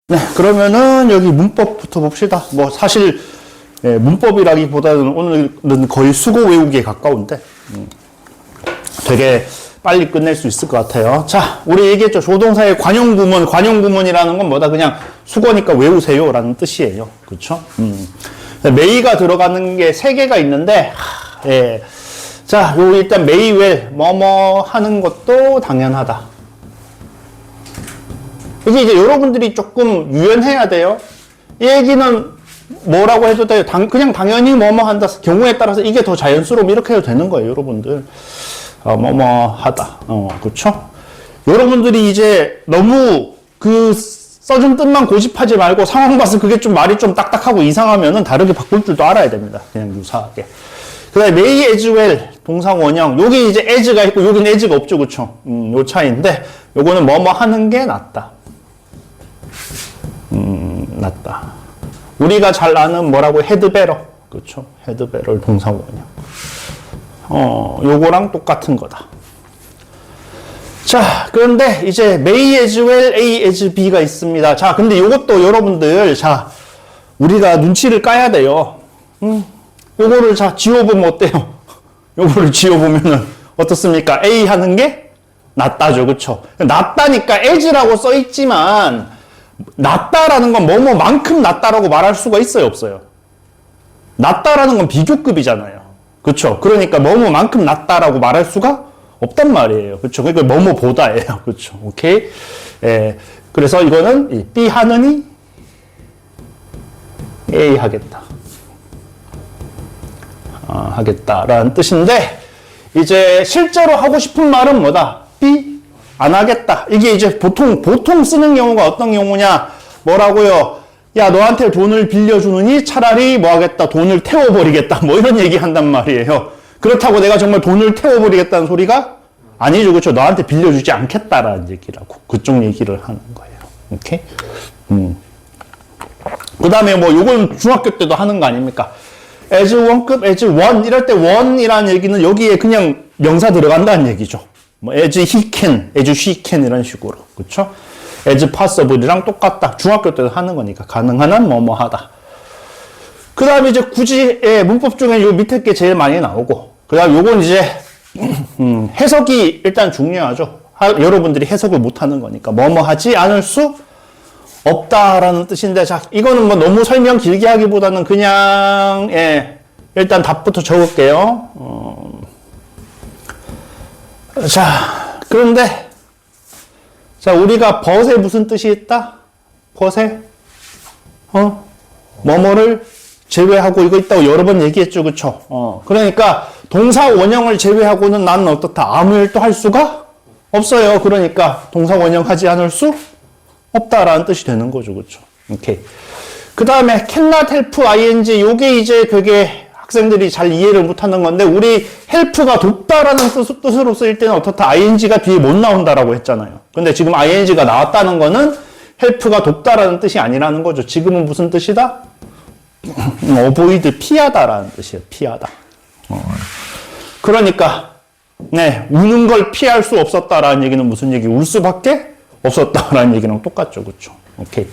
네, 그러면은 여기 문법부터 봅시다. 뭐 사실 문법이라기보다는 오늘은 거의 수고 외우기에 가까운데 되게 빨리 끝낼 수 있을 것 같아요. 자, 우리 얘기했죠. 조동사의 관용구문, 관용구문이라는 건 뭐다? 그냥 수고니까 외우세요라는 뜻이에요. 그렇죠? 메이가 들어가는 게 3개가 있는데 예. 자, 요 일단 may well 뭐뭐 하는 것도 당연하다. 이게 이제 여러분들이 조금 유연해야 돼요. 이 얘기는 뭐라고 해도 돼요. 그냥 당연히 뭐뭐 한다. 경우에 따라서 이게 더 자연스러우면 이렇게 해도 되는 거예요, 여러분들. 뭐뭐 하다. 그렇죠? 여러분들이 이제 너무 그 써준 뜻만 고집하지 말고 상황 봐서 그게 좀 말이 좀 딱딱하고 이상하면은 다르게 바꿀 줄도 알아야 됩니다. 그냥 유사하게. 그 다음에 may as well 동사 원형. 여기 이제 as가 있고 여기는 as가 없죠, 그렇죠? 요 차이인데 요거는 뭐뭐 하는 게 낫다. 낫다. 우리가 잘 아는 뭐라고 had better. 그렇죠? had better 동사 원형. 요거랑 똑같은 거다. 자, 그런데 이제 may as well, A as B가 있습니다. 자, 근데 요것도 여러분들, 자, 우리가 눈치를 까야 돼요. 요거를 자, 지워보면 어때요? 요거를 지워보면은 어떻습니까? A 하는 게 낫다죠. 그쵸? 낫다니까 as라고 써있지만, 낫다라는 건 뭐뭐만큼 낫다라고 말할 수가 있어요? 없어요? 낫다라는 건 비교급이잖아요. 그쵸? 그러니까 뭐뭐만큼 낫다라고 말할 수가 없단 말이에요. 그쵸? 그러니까 뭐뭐보다예요. 그쵸? 오케이? 예. 그래서 이거는 B 하느니 A 하겠다. 하겠다라는 뜻인데, 이제 실제로 하고 싶은 말은 뭐다? B 안 하겠다. 이게 이제 보통 쓰는 경우가 어떤 경우냐? 뭐라고요? 야, 너한테 돈을 빌려주느니 차라리 뭐 하겠다? 돈을 태워버리겠다. 뭐 이런 얘기 한단 말이에요. 그렇다고 내가 정말 돈을 태워버리겠다는 소리가 아니죠. 그렇죠? 너한테 빌려주지 않겠다라는 얘기라고. 그쪽 얘기를 하는 거예요. 오케이? 그 다음에 뭐 요건 중학교 때도 하는 거 아닙니까? as one급, as one. 이럴 때 one이라는 얘기는 여기에 그냥 명사 들어간다는 얘기죠. 뭐 as he can, as she can 이런 식으로. 그렇죠? as possible이랑 똑같다. 중학교 때도 하는 거니까 가능한 한 뭐뭐 하다. 그 다음에 이제 굳이 문법 중에 요 밑에 게 제일 많이 나오고, 그 다음 요건 이제 해석이 일단 중요하죠. 여러분들이 해석을 못 하는 거니까 뭐뭐 하지 않을 수 없다라는 뜻인데, 자, 이거는 뭐 너무 설명 길게 하기보다는 그냥 일단 답부터 적을게요. 자, 그런데 자, 우리가 벗에 무슨 뜻이 있다? 벗에 뭐뭐를 제외하고 이거 있다고 여러 번 얘기했죠, 그쵸? 그러니까 동사 원형을 제외하고는 나는 어떻다? 아무 일도 할 수가 없어요. 그러니까 동사 원형 하지 않을 수 없다라는 뜻이 되는 거죠, 그쵸? 오케이. 그 다음에 cannot help ing, 요게 이제 되게 학생들이 잘 이해를 못하는 건데, 우리 help가 돕다라는 뜻으로 쓰일 때는 어떻다? ing가 뒤에 못 나온다라고 했잖아요. 근데 지금 ing가 나왔다는 거는 help가 돕다라는 뜻이 아니라는 거죠. 지금은 무슨 뜻이다? avoid, 피하다라는 뜻이에요. 피하다. 그러니까 우는 걸 피할 수 없었다라는 얘기는 무슨 얘기? 울 수밖에 없었다라는 얘기랑 똑같죠. 그렇죠? 오케이.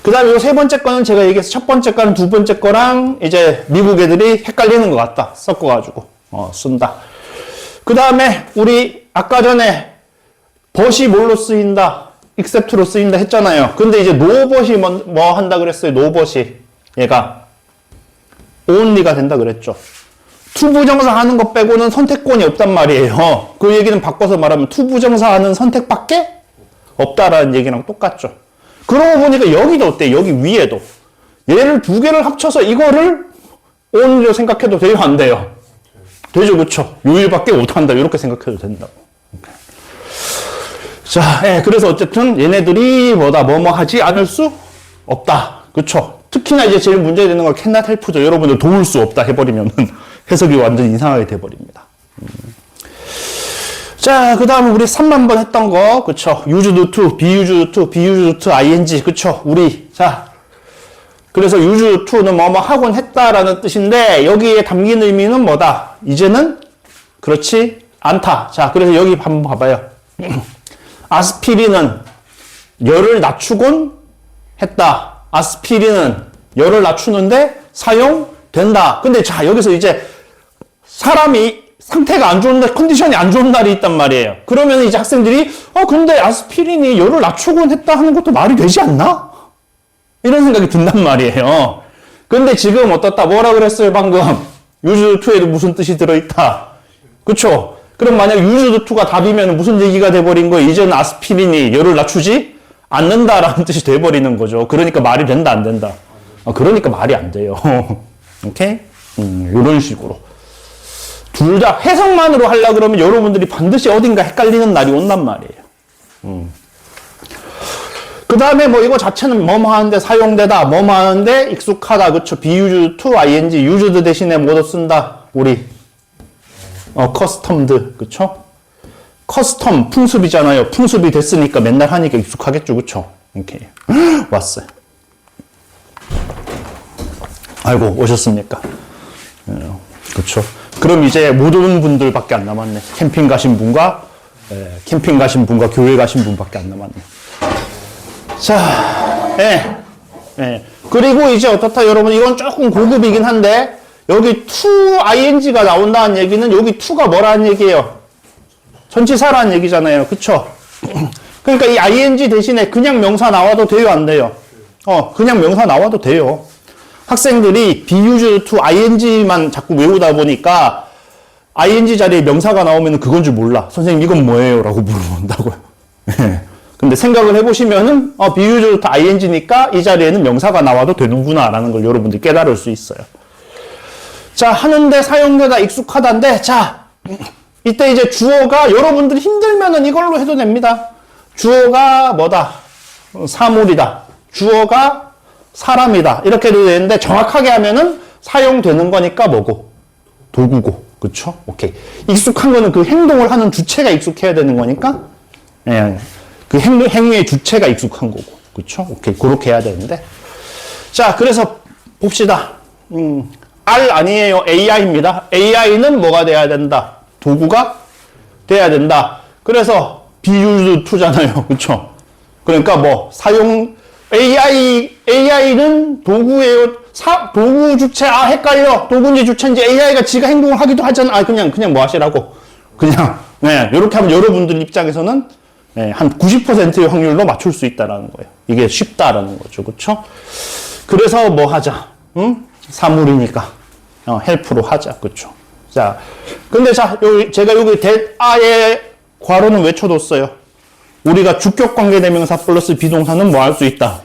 그 다음에 요 세 번째 거는 제가 얘기해서 첫 번째 거랑 두 번째 거랑 이제 미국 애들이 헷갈리는 것 같다. 섞어가지고 쓴다. 그 다음에 우리 아까 전에 but이 뭘로 쓰인다? except로 쓰인다 했잖아요. 근데 이제 no but이 뭐 한다 그랬어요? no but이 얘가 only가 된다 그랬죠. 투부정사 하는 것 빼고는 선택권이 없단 말이에요. 그 얘기는 바꿔서 말하면 투부정사 하는 선택밖에 없다라는 얘기랑 똑같죠. 그러고 보니까 여기도 어때? 여기 위에도 얘를 두 개를 합쳐서 이거를 only로 생각해도 돼요? 안 돼요? 되죠, 그쵸? 요일밖에 못한다 이렇게 생각해도 된다고. 자, 그래서 어쨌든 얘네들이 뭐뭐 하지 않을 수 없다. 그쵸? 특히나 이제 제일 문제되는 건 cannot help죠. 여러분들 도울 수 없다 해버리면 해석이 완전 이상하게 돼버립니다. 자, 그 다음에 우리 3만 번 했던 거, 그쵸? used to, be used to, be used to, ing, 그쵸? 우리, 자. 그래서 used to는 뭐뭐 하곤 했다라는 뜻인데, 여기에 담긴 의미는 뭐다? 이제는, 그렇지 않다. 자, 그래서 여기 한번 봐봐요. 아스피린은 열을 낮추곤 했다. 아스피린은 열을 낮추는데 사용된다. 근데 자, 여기서 이제 사람이 상태가 안 좋은 날, 컨디션이 안 좋은 날이 있단 말이에요. 그러면 이제 학생들이, 근데 아스피린이 열을 낮추곤 했다 하는 것도 말이 되지 않나? 이런 생각이 든단 말이에요. 근데 지금 어떻다? 뭐라 그랬어요, 방금? 유즈드2에도 무슨 뜻이 들어있다? 그쵸? 그럼 만약 유즈드2가 답이면 무슨 얘기가 돼버린 거예요? 이제는 아스피린이 열을 낮추지 않는다라는 뜻이 돼버리는 거죠. 그러니까 말이 된다, 안 된다? 그러니까 말이 안 돼요. 오케이? 이런 식으로. 둘 다 해석만으로 하려고 그러면 여러분들이 반드시 어딘가 헷갈리는 날이 온단 말이에요. 그 다음에 뭐 이거 자체는 뭐뭐 하는데 사용되다, 뭐뭐 하는데 익숙하다, 그쵸? be used to, ing, used 대신에 뭐도 쓴다, 우리. customed, 그쵸? custom, 풍습이잖아요. 풍습이 됐으니까 맨날 하니까 익숙하겠죠, 그쵸? 오케이. 왔어요. 아이고, 오셨습니까? 그쵸? 그럼 이제 못 오는 분들밖에 안 남았네. 캠핑 가신 분과 교회 가신 분밖에 안 남았네. 자, 그리고 이제 어떻다, 여러분. 이건 조금 고급이긴 한데, 여기 to ing가 나온다는 얘기는 여기 to가 뭐라는 얘기예요? 전치사라는 얘기잖아요. 그쵸? 그러니까 이 ing 대신에 그냥 명사 나와도 돼요, 안 돼요? 그냥 명사 나와도 돼요. 학생들이 be used to ing만 자꾸 외우다 보니까 ing 자리에 명사가 나오면 그건 줄 몰라. 선생님 이건 뭐예요? 라고 물어본다고요. 근데 생각을 해보시면은 be used to ing니까 이 자리에는 명사가 나와도 되는구나 라는 걸 여러분들이 깨달을 수 있어요. 자, 하는데 사용되다 익숙하다인데, 자, 이때 이제 주어가 여러분들이 힘들면은 이걸로 해도 됩니다. 주어가 뭐다? 사물이다. 주어가 사람이다. 이렇게 해도 되는데 정확하게 하면은 사용되는 거니까 뭐고? 도구고. 그쵸? 오케이. 익숙한 거는 그 행동을 하는 주체가 익숙해야 되는 거니까 그 행위의 주체가 익숙한 거고. 그쵸? 오케이. 그렇게 해야 되는데. 자, 그래서 봅시다. R 아니에요. AI입니다. AI는 뭐가 돼야 된다? 도구가 돼야 된다. 그래서 be used to잖아요. 그쵸? 그러니까 뭐 AI는 도구예요. 도구 주체, 헷갈려. 도구인지 주체인지 AI가 지가 행동을 하기도 하잖아. 그냥 뭐 하시라고. 그냥, 이렇게 하면 여러분들 입장에서는, 한 90%의 확률로 맞출 수 있다라는 거예요. 이게 쉽다라는 거죠. 그쵸? 그래서 뭐 하자. 사물이니까. 헬프로 하자. 그쵸? 자. 근데 자, 제가 여기 대아의 괄호는 외쳐뒀어요. 우리가 주격관계 대명사 플러스 비동사는 뭐 할 수 있다?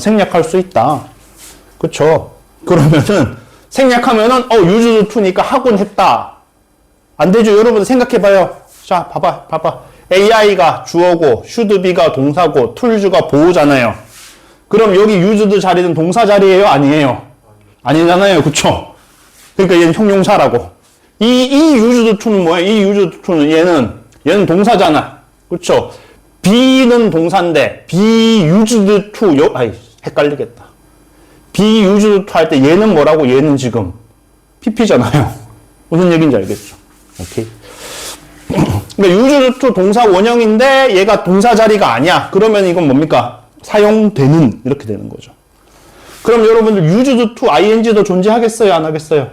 생략할 수 있다. 그쵸? 그러면은, 생략하면은, used to니까 하곤 했다. 안 되죠? 여러분 생각해봐요. 자, 봐봐. AI가 주어고, should be가 동사고, tools가 보호잖아요. 그럼 여기 used 자리는 동사 자리예요? 아니에요? 아니잖아요. 그쵸? 그러니까 얘는 형용사라고. 이 used to는 뭐야? 이 used to는 얘는 동사잖아. 그쵸? be는 동사인데 be used to 헷갈리겠다. be used to 할 때 얘는 뭐라고? 얘는 지금 pp잖아요. 무슨 얘기인지 알겠죠? 오케이. 그러니까 used to 동사 원형인데 얘가 동사 자리가 아니야. 그러면 이건 뭡니까? 사용되는 이렇게 되는 거죠. 그럼 여러분들 used to ing도 존재하겠어요? 안 하겠어요?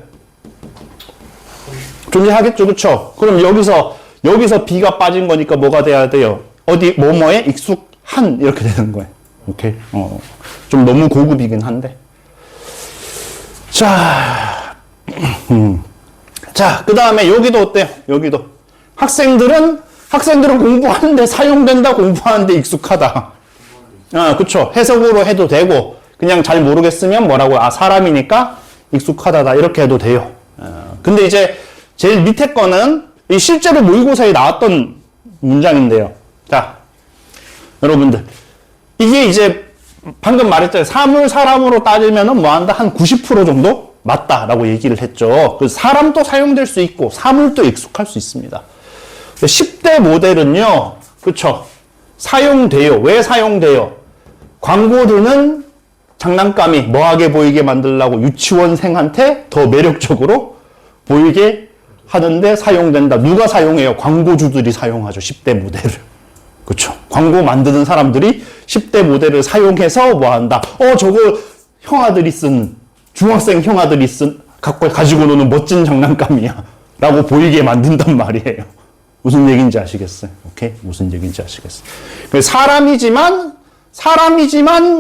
존재하겠죠. 그쵸? 그럼 여기서 be가 빠진 거니까 뭐가 돼야 돼요? 뭐뭐에 익숙한 이렇게 되는 거예요. 오케이. 좀 너무 고급이긴 한데. 자, 자, 그 다음에 여기도 어때요? 여기도 학생들은 공부하는데 사용된다, 공부하는데 익숙하다. 그쵸. 해석으로 해도 되고 그냥 잘 모르겠으면 뭐라고? 사람이니까 익숙하다다 이렇게 해도 돼요. 근데 이제 제일 밑에 거는 이 실제로 모의고사에 나왔던 문장인데요. 자, 여러분들. 이게 이제 방금 말했잖아요. 사람으로 따지면은 뭐 한다? 한 90% 정도 맞다라고 얘기를 했죠. 그 사람도 사용될 수 있고 사물도 익숙할 수 있습니다. 10대 모델은요. 그쵸? 사용돼요. 왜 사용돼요? 광고주는 장난감이 뭐하게 보이게 만들려고 유치원생한테 더 매력적으로 보이게 하는데 사용된다. 누가 사용해요? 광고주들이 사용하죠. 10대 모델을. 그쵸. 광고 만드는 사람들이 10대 모델을 사용해서 뭐 한다. 저거 형아들이 쓴, 중학생 형아들이 쓴, 가지고 노는 멋진 장난감이야. 라고 보이게 만든단 말이에요. 무슨 얘기인지 아시겠어요? 오케이? 무슨 얘기인지 아시겠어요? 사람이지만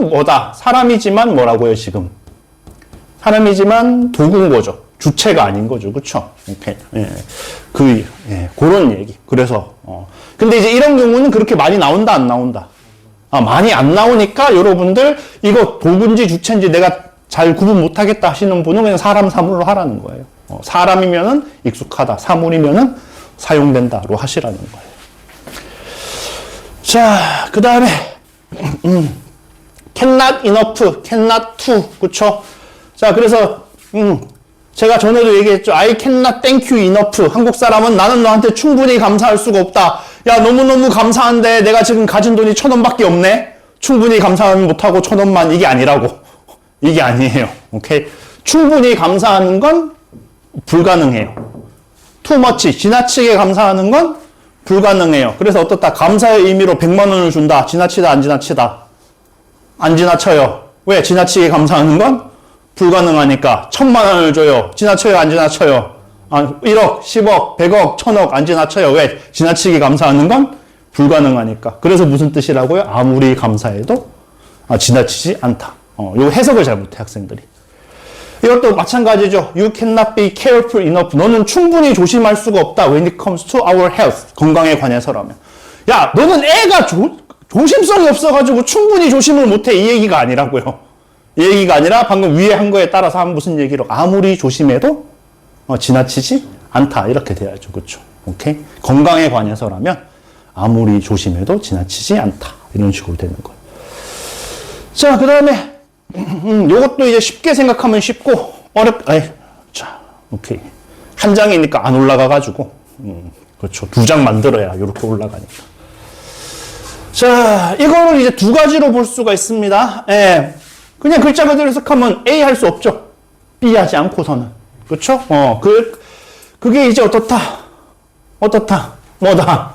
뭐다? 사람이지만 뭐라고요, 지금? 사람이지만 도구인 거죠. 주체가 아닌 거죠. 그쵸? 오케이. 그런 얘기. 그래서, 근데 이제 이런 경우는 그렇게 많이 나온다, 안 나온다? 많이 안 나오니까 여러분들 이거 도구인지 주체인지 내가 잘 구분 못하겠다 하시는 분은 그냥 사람 사물로 하라는 거예요. 사람이면은 익숙하다, 사물이면은 사용된다로 하시라는 거예요. 자, 그 다음에 cannot enough, cannot to, 그쵸? 자, 그래서 제가 전에도 얘기했죠. I cannot thank you enough. 한국 사람은 나는 너한테 충분히 감사할 수가 없다. 야, 너무너무 감사한데 내가 지금 가진 돈이 1,000원밖에 없네. 충분히 감사는 못하고 1,000원만, 이게 아니라고. 이게 아니에요. 오케이? 충분히 감사하는 건 불가능해요. too much, 지나치게 감사하는 건 불가능해요. 그래서 어떻다? 감사의 의미로 100만 원을 준다. 지나치다, 안 지나치다? 안 지나쳐요. 왜? 지나치게 감사하는 건 불가능하니까. 1,000만 원을 줘요. 지나쳐요, 안 지나쳐요? 1억, 10억, 100억, 1,000억 안 지나쳐요. 왜? 지나치게 감사하는 건 불가능하니까. 그래서 무슨 뜻이라고요? 아무리 감사해도 지나치지 않다. 요 해석을 잘 못해, 학생들이. 이것도 마찬가지죠. You cannot be careful enough. 너는 충분히 조심할 수가 없다. When it comes to our health. 건강에 관해서라면. 야, 너는 애가 조심성이 없어가지고 충분히 조심을 못해. 이 얘기가 아니라고요. 이 얘기가 아니라 방금 위에 한 거에 따라서 하면 무슨 얘기로? 아무리 조심해도 지나치지 않다. 이렇게 돼야죠. 그렇죠? 오케이? 건강에 관해서라면 아무리 조심해도 지나치지 않다. 이런 식으로 되는 거예요. 자, 그 다음에 요것도 이제 쉽게 생각하면 쉽고 자, 오케이. 한 장이니까 안 올라가가지고 그렇죠. 2장 만들어야 이렇게 올라가니까. 자, 이거를 이제 2가지로 볼 수가 있습니다. 그냥 글자 그대로 해석하면 A 할 수 없죠. B 하지 않고서는. 그렇죠? 그게 이제 어떻다? 뭐다?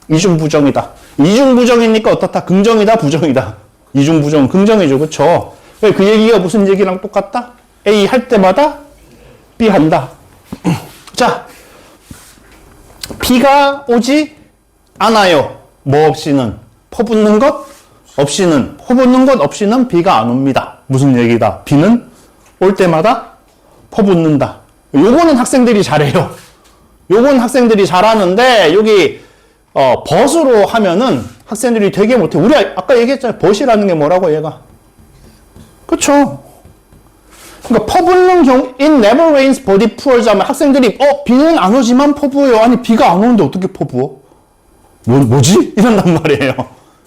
이중부정이다. 이중부정이니까 어떻다? 긍정이다, 부정이다. 이중부정, 긍정이죠. 그쵸? 그 얘기가 무슨 얘기랑 똑같다? A 할 때마다 B 한다. 자, B가 오지 않아요. 뭐 없이는? 퍼붓는 것 없이는. 퍼붓는 것 없이는 B가 안 옵니다. 무슨 얘기다? B는 올 때마다 퍼붓는다. 요거는 학생들이 잘해요. 요건 학생들이 잘하는데, 여기, 벗으로 하면은 학생들이 되게 못해. 우리 아까 얘기했잖아요. 벗이라는 게 뭐라고, 얘가. 그쵸? 그러니까 퍼붓는 경우, it never rains but it pours 하면 학생들이, 비는 안 오지만 퍼부어요. 아니, 비가 안 오는데 어떻게 퍼부어? 뭐지? 이런단 말이에요.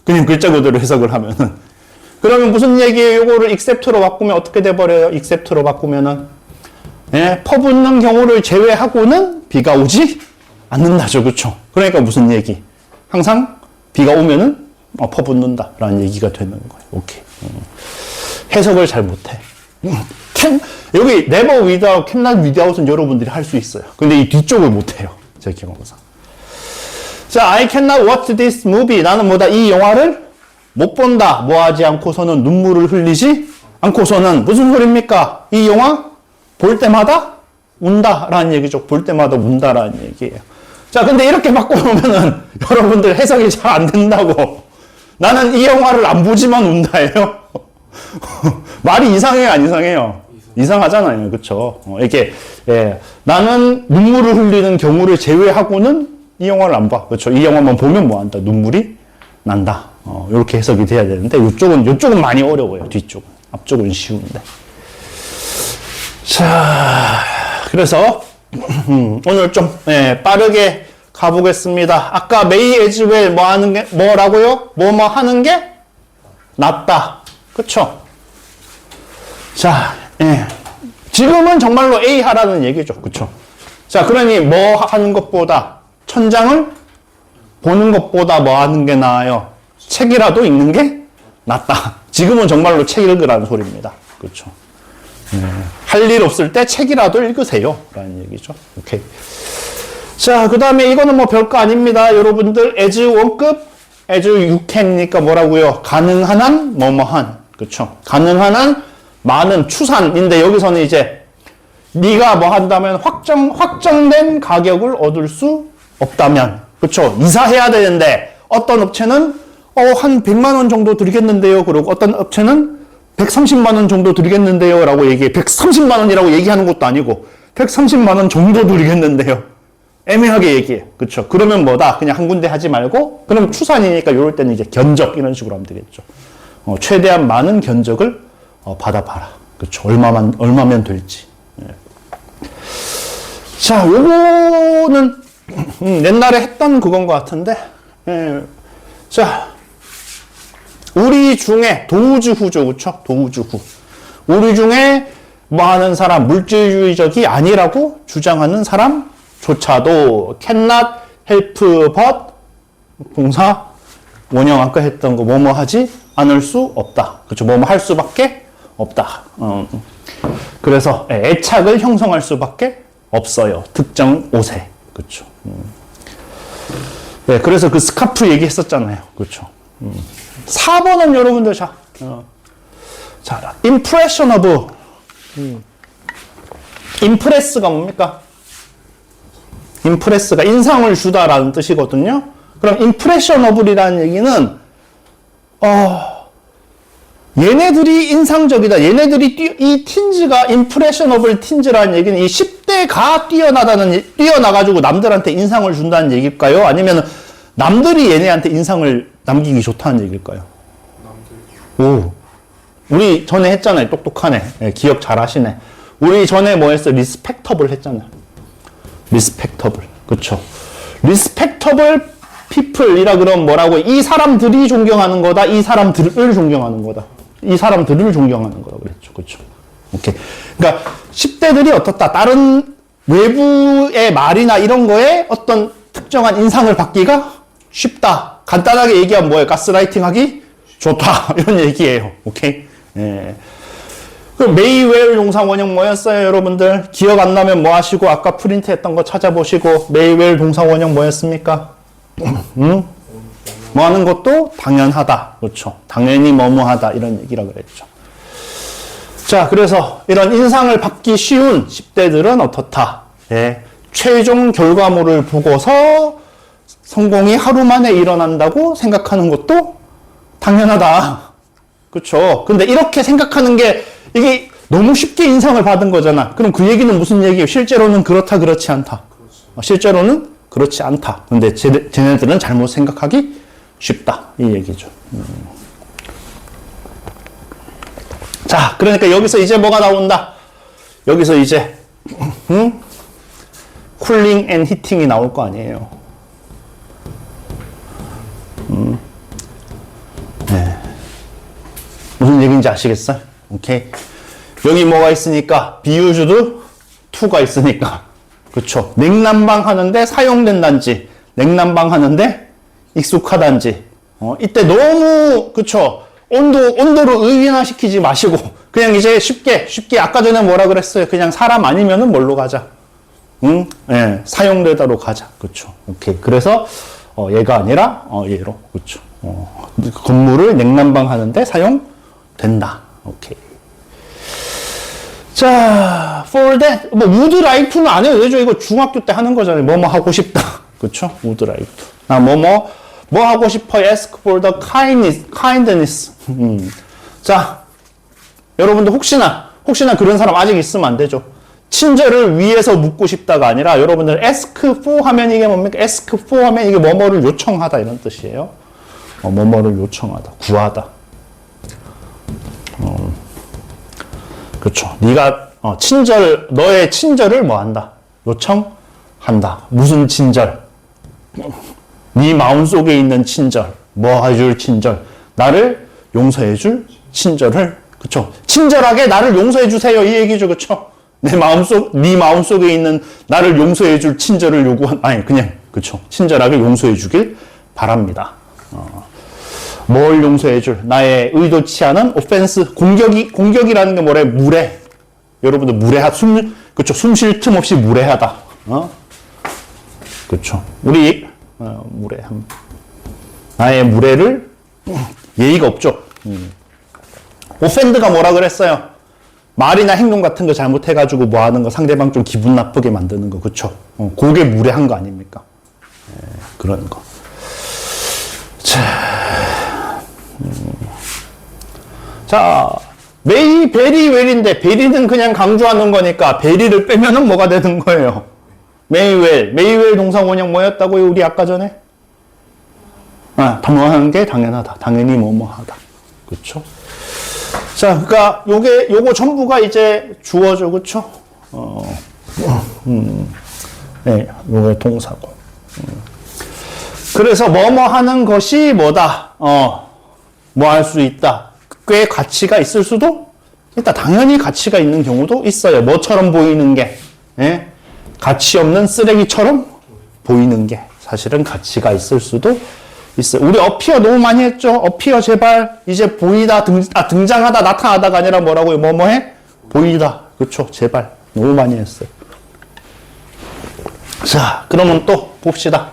그냥 글자 그대로 해석을 하면은. 그러면 무슨 얘기예요? 요거를 except로 바꾸면 어떻게 돼버려요? except로 바꾸면은. 퍼붓는 경우를 제외하고는 비가 오지 않는다죠. 그쵸? 그러니까 무슨 얘기? 항상 비가 오면은 퍼붓는다 라는 얘기가 되는 거예요. 오케이. 해석을 잘 못해. 여기 never without, cannot without은 여러분들이 할 수 있어요. 근데 이 뒤쪽을 못해요. 제 경험상. 자, I cannot watch this movie. 나는 뭐다? 이 영화를 못 본다. 뭐 하지 않고서는 눈물을 흘리지 않고서는 무슨 소리입니까? 이 영화 볼 때마다 운다라는 얘기죠. 볼 때마다 운다라는 얘기예요. 자, 근데 이렇게 바꿔놓으면은 여러분들 해석이 잘 안 된다고. 나는 이 영화를 안 보지만 운다예요. 말이 이상해요, 안 이상해요? 이상하잖아요, 그렇죠? 이렇게 나는 눈물을 흘리는 경우를 제외하고는 이 영화를 안 봐, 그렇죠? 이 영화만 보면 뭐 한다? 눈물이 난다. 이렇게 해석이 돼야 되는데 이쪽은 많이 어려워요. 뒤쪽은, 앞쪽은 쉬운데. 자, 그래서 오늘 좀 빠르게 가보겠습니다. 아까 may as well 뭐 하는 게 뭐라고요? 뭐 하는 게 낫다. 그쵸? 자, 지금은 정말로 A 하라는 얘기죠. 그쵸? 자, 그러니 뭐 하는 것보다 천장을 보는 것보다 뭐 하는 게 나아요? 책이라도 읽는 게 낫다. 지금은 정말로 책 읽으라는 소리입니다. 그쵸? 할 일 없을 때 책이라도 읽으세요. 라는 얘기죠. 오케이. 자, 그 다음에 이거는 뭐 별거 아닙니다. 여러분들, as 원급, as you can이니까 뭐라고요? 가능한 한, 뭐뭐한. 그쵸? 가능한 한, 많은 추산인데, 여기서는 이제, 네가 뭐 한다면 확정된 가격을 얻을 수 없다면. 그쵸? 이사해야 되는데, 어떤 업체는, 한 100만원 정도 드리겠는데요. 그리고 어떤 업체는 130만원 정도 드리겠는데요. 라고 얘기해. 130만원이라고 얘기하는 것도 아니고, 130만원 정도 드리겠는데요. 애매하게 얘기해. 그쵸? 그러면 뭐다? 그냥 한 군데 하지 말고, 그럼 추산이니까 이럴 때는 이제 견적, 이런 식으로 하면 되겠죠. 최대한 많은 견적을 받아봐라. 그쵸? 얼마면 될지. 예. 자, 요거는, 옛날에 했던 그건 것 같은데, 예. 자, 우리 중에 도우주후죠. 그쵸? 도우주후. 우리 중에 뭐 하는 사람, 물질주의적이 아니라고 주장하는 사람조차도 cannot help but 동사 원형 아까 했던 거 뭐뭐 하지 않을 수 없다. 그쵸? 뭐뭐 할 수밖에 없다. 그래서 애착을 형성할 수밖에 없어요. 특정 옷에. 그쵸? 네, 그래서 그 스카프 얘기했었잖아요. 그쵸? 4번은 여러분들 자, impression of impress가 뭡니까? impress가 인상을 주다라는 뜻이거든요. 그럼 impression of이라는 얘기는 얘네들이 인상적이다. 얘네들이 이 틴즈가 impression of 틴즈라는 얘기는 이 10대가 뛰어나가지고 남들한테 인상을 준다는 얘기일까요? 아니면 남들이 얘네한테 인상을 남기기 좋다는 얘기일까요? 오, 우리 전에 했잖아요. 똑똑하네. 네, 기억 잘 하시네. 우리 전에 뭐 했어? 리스펙터블 했잖아요. 리스펙터블. 그쵸? 리스펙터블 people이라 그러면 뭐라고? 이 사람들이 존경하는 거다. 이 사람들을 존경하는 거다. 이 사람들을 존경하는 거라고 그랬죠. 그쵸? 오케이. 그러니까 10대들이 어떻다. 다른 외부의 말이나 이런 거에 어떤 특정한 인상을 받기가 쉽다. 간단하게 얘기하면 뭐예요? 가스라이팅 하기 좋다. 이런 얘기예요. 오케이? 예. 그럼 메이웰 용사 원형 뭐였어요, 여러분들? 기억 안 나면 뭐 하시고, 아까 프린트 했던 거 찾아보시고, 메이웰 동사 원형 뭐였습니까? 뭐 하는 것도 당연하다. 그렇죠. 당연히 뭐뭐하다. 이런 얘기라 그랬죠. 자, 그래서 이런 인상을 받기 쉬운 10대들은 어떻다? 예. 최종 결과물을 보고서 성공이 하루 만에 일어난다고 생각하는 것도 당연하다. 그렇죠. 근데 이렇게 생각하는 게 이게 너무 쉽게 인상을 받은 거잖아. 그럼 그 얘기는 무슨 얘기예요? 실제로는 그렇다, 그렇지 않다. 실제로는 그렇지 않다. 근데 쟤네들은 잘못 생각하기 쉽다. 이 얘기죠. 자, 그러니까 여기서 이제 뭐가 나온다? 여기서 이제 쿨링 앤 히팅이 나올 거 아니에요. 네. 무슨 얘기인지 아시겠어요? 오케이. 여기 뭐가 있으니까 비유주도 2가 있으니까 그쵸. 냉난방 하는데 사용된단지, 냉난방 하는데 익숙하단지. 이때 너무 그쵸. 온도를 의인화시키지 마시고 그냥 이제 쉽게 아까 전에 뭐라 그랬어요? 그냥 사람 아니면은 뭘로 가자? 예, 사용되다로 가자. 그쵸. 오케이. 그래서 얘가 아니라 얘로. 그쵸. 건물을 냉난방 하는데 사용된다. 오케이. 자, for that, 뭐, would like to는 안 해도 되죠. 이거 중학교 때 하는 거잖아요. 뭐뭐 하고 싶다. 그쵸? would like to. 뭐 하고 싶어? ask for the kindness. 자, 여러분들 혹시나 그런 사람 아직 있으면 안 되죠. 친절을 위해서 묻고 싶다가 아니라 여러분들 ask for 하면 이게 뭡니까? ask for 하면 이게 뭐뭐를 요청하다 이런 뜻이에요. 뭐뭐를 요청하다, 구하다. 그렇죠. 네가 너의 친절을 뭐 한다? 요청한다. 무슨 친절? 네 마음속에 있는 친절. 뭐 해줄 친절? 나를 용서해줄 친절을. 그렇죠. 친절하게 나를 용서해 주세요. 이 얘기죠. 그렇죠. 네 마음속에 있는 나를 용서해줄 친절을 그냥 그렇죠. 친절하게 용서해 주길 바랍니다. 뭘 용서해줄? 나의 의도치 않은 오펜스, 공격이라는 게 뭐래? 무례. 여러분들 무례하, 그쵸? 숨 쉴 틈 없이 무례하다. 그쵸. 우리, 무례. 나의 무례를, 예의가 없죠. 오펜드가 뭐라 그랬어요? 말이나 행동 같은 거 잘못해가지고 뭐 하는 거 상대방 좀 기분 나쁘게 만드는 거, 그쵸? 그게 무례한 거 아닙니까? 그런 거. 자, 메이, 베리, 웰인데, 베리는 그냥 강조하는 거니까, 베리를 빼면은 뭐가 되는 거예요? 메이웰. 메이웰 동사 원형 뭐였다고요? 우리 아까 전에? 뭐하는 게 당연하다. 당연히 뭐뭐하다. 그쵸? 자, 그니까, 요거 전부가 이제 주어죠. 그쵸? 네, 요게 동사고. 그래서 뭐뭐 하는 것이 뭐다? 뭐 할 수 있다. 꽤 가치가 있을 수도 있다. 당연히 가치가 있는 경우도 있어요. 뭐처럼 보이는 게, 예? 가치 없는 쓰레기처럼 보이는 게 사실은 가치가 있을 수도 있어요. 우리 어피어 너무 많이 했죠? 어피어 제발 이제 보이다, 등장하다, 나타나다가 아니라 뭐라고요? 뭐뭐해? 보이다. 그쵸? 제발 너무 많이 했어요. 자, 그러면 또 봅시다.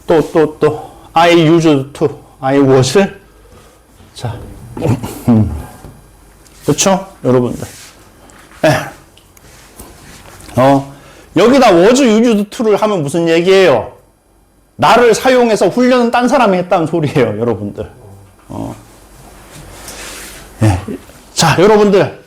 또 I used to, I was. 자, 그쵸? 여러분들. 여기다 was used to를 하면 무슨 얘기예요? 나를 사용해서 훈련은 딴 사람이 했다는 소리예요, 여러분들. 자, 여러분들.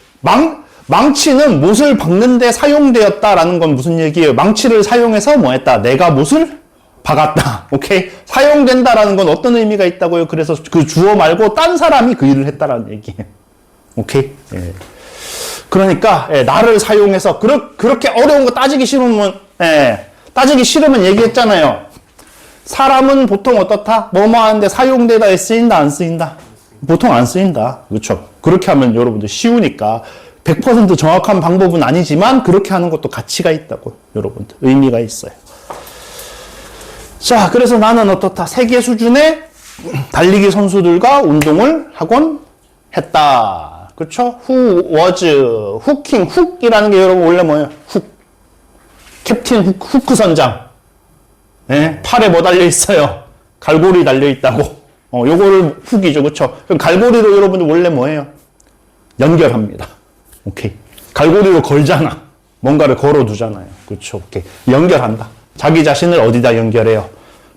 망치는 못을 박는데 사용되었다라는 건 무슨 얘기예요? 망치를 사용해서 뭐 했다? 내가 못을 박았다. 오케이? 사용된다라는 건 어떤 의미가 있다고요? 그래서 그 주어 말고 딴 사람이 그 일을 했다라는 얘기예요. 오케이? 예. 그러니까 나를 사용해서 그렇게 어려운 거 따지기 싫으면 얘기했잖아요. 사람은 보통 어떻다? 뭐뭐 하는데 사용되다 쓰인다 안 쓰인다? 보통 안 쓰인다. 그렇죠? 그렇게 하면 여러분들 쉬우니까 100% 정확한 방법은 아니지만 그렇게 하는 것도 가치가 있다고 여러분들 의미가 있어요. 자, 그래서 나는 어떻다? 세계 수준의 달리기 선수들과 운동을 하곤 했다. 그렇죠? Who was hooking? 훅이라는 게 여러분 원래 뭐예요? 훅. 캡틴 후크 선장. 네? 팔에 뭐 달려 있어요? 갈고리 달려 있다고. 요거를 훅이죠. 그렇죠? 그럼 갈고리로 여러분들 원래 뭐예요? 연결합니다. 오케이. 갈고리로 걸잖아. 뭔가를 걸어두잖아요. 그렇죠? 오케이. 연결한다. 자기 자신을 어디다 연결해요?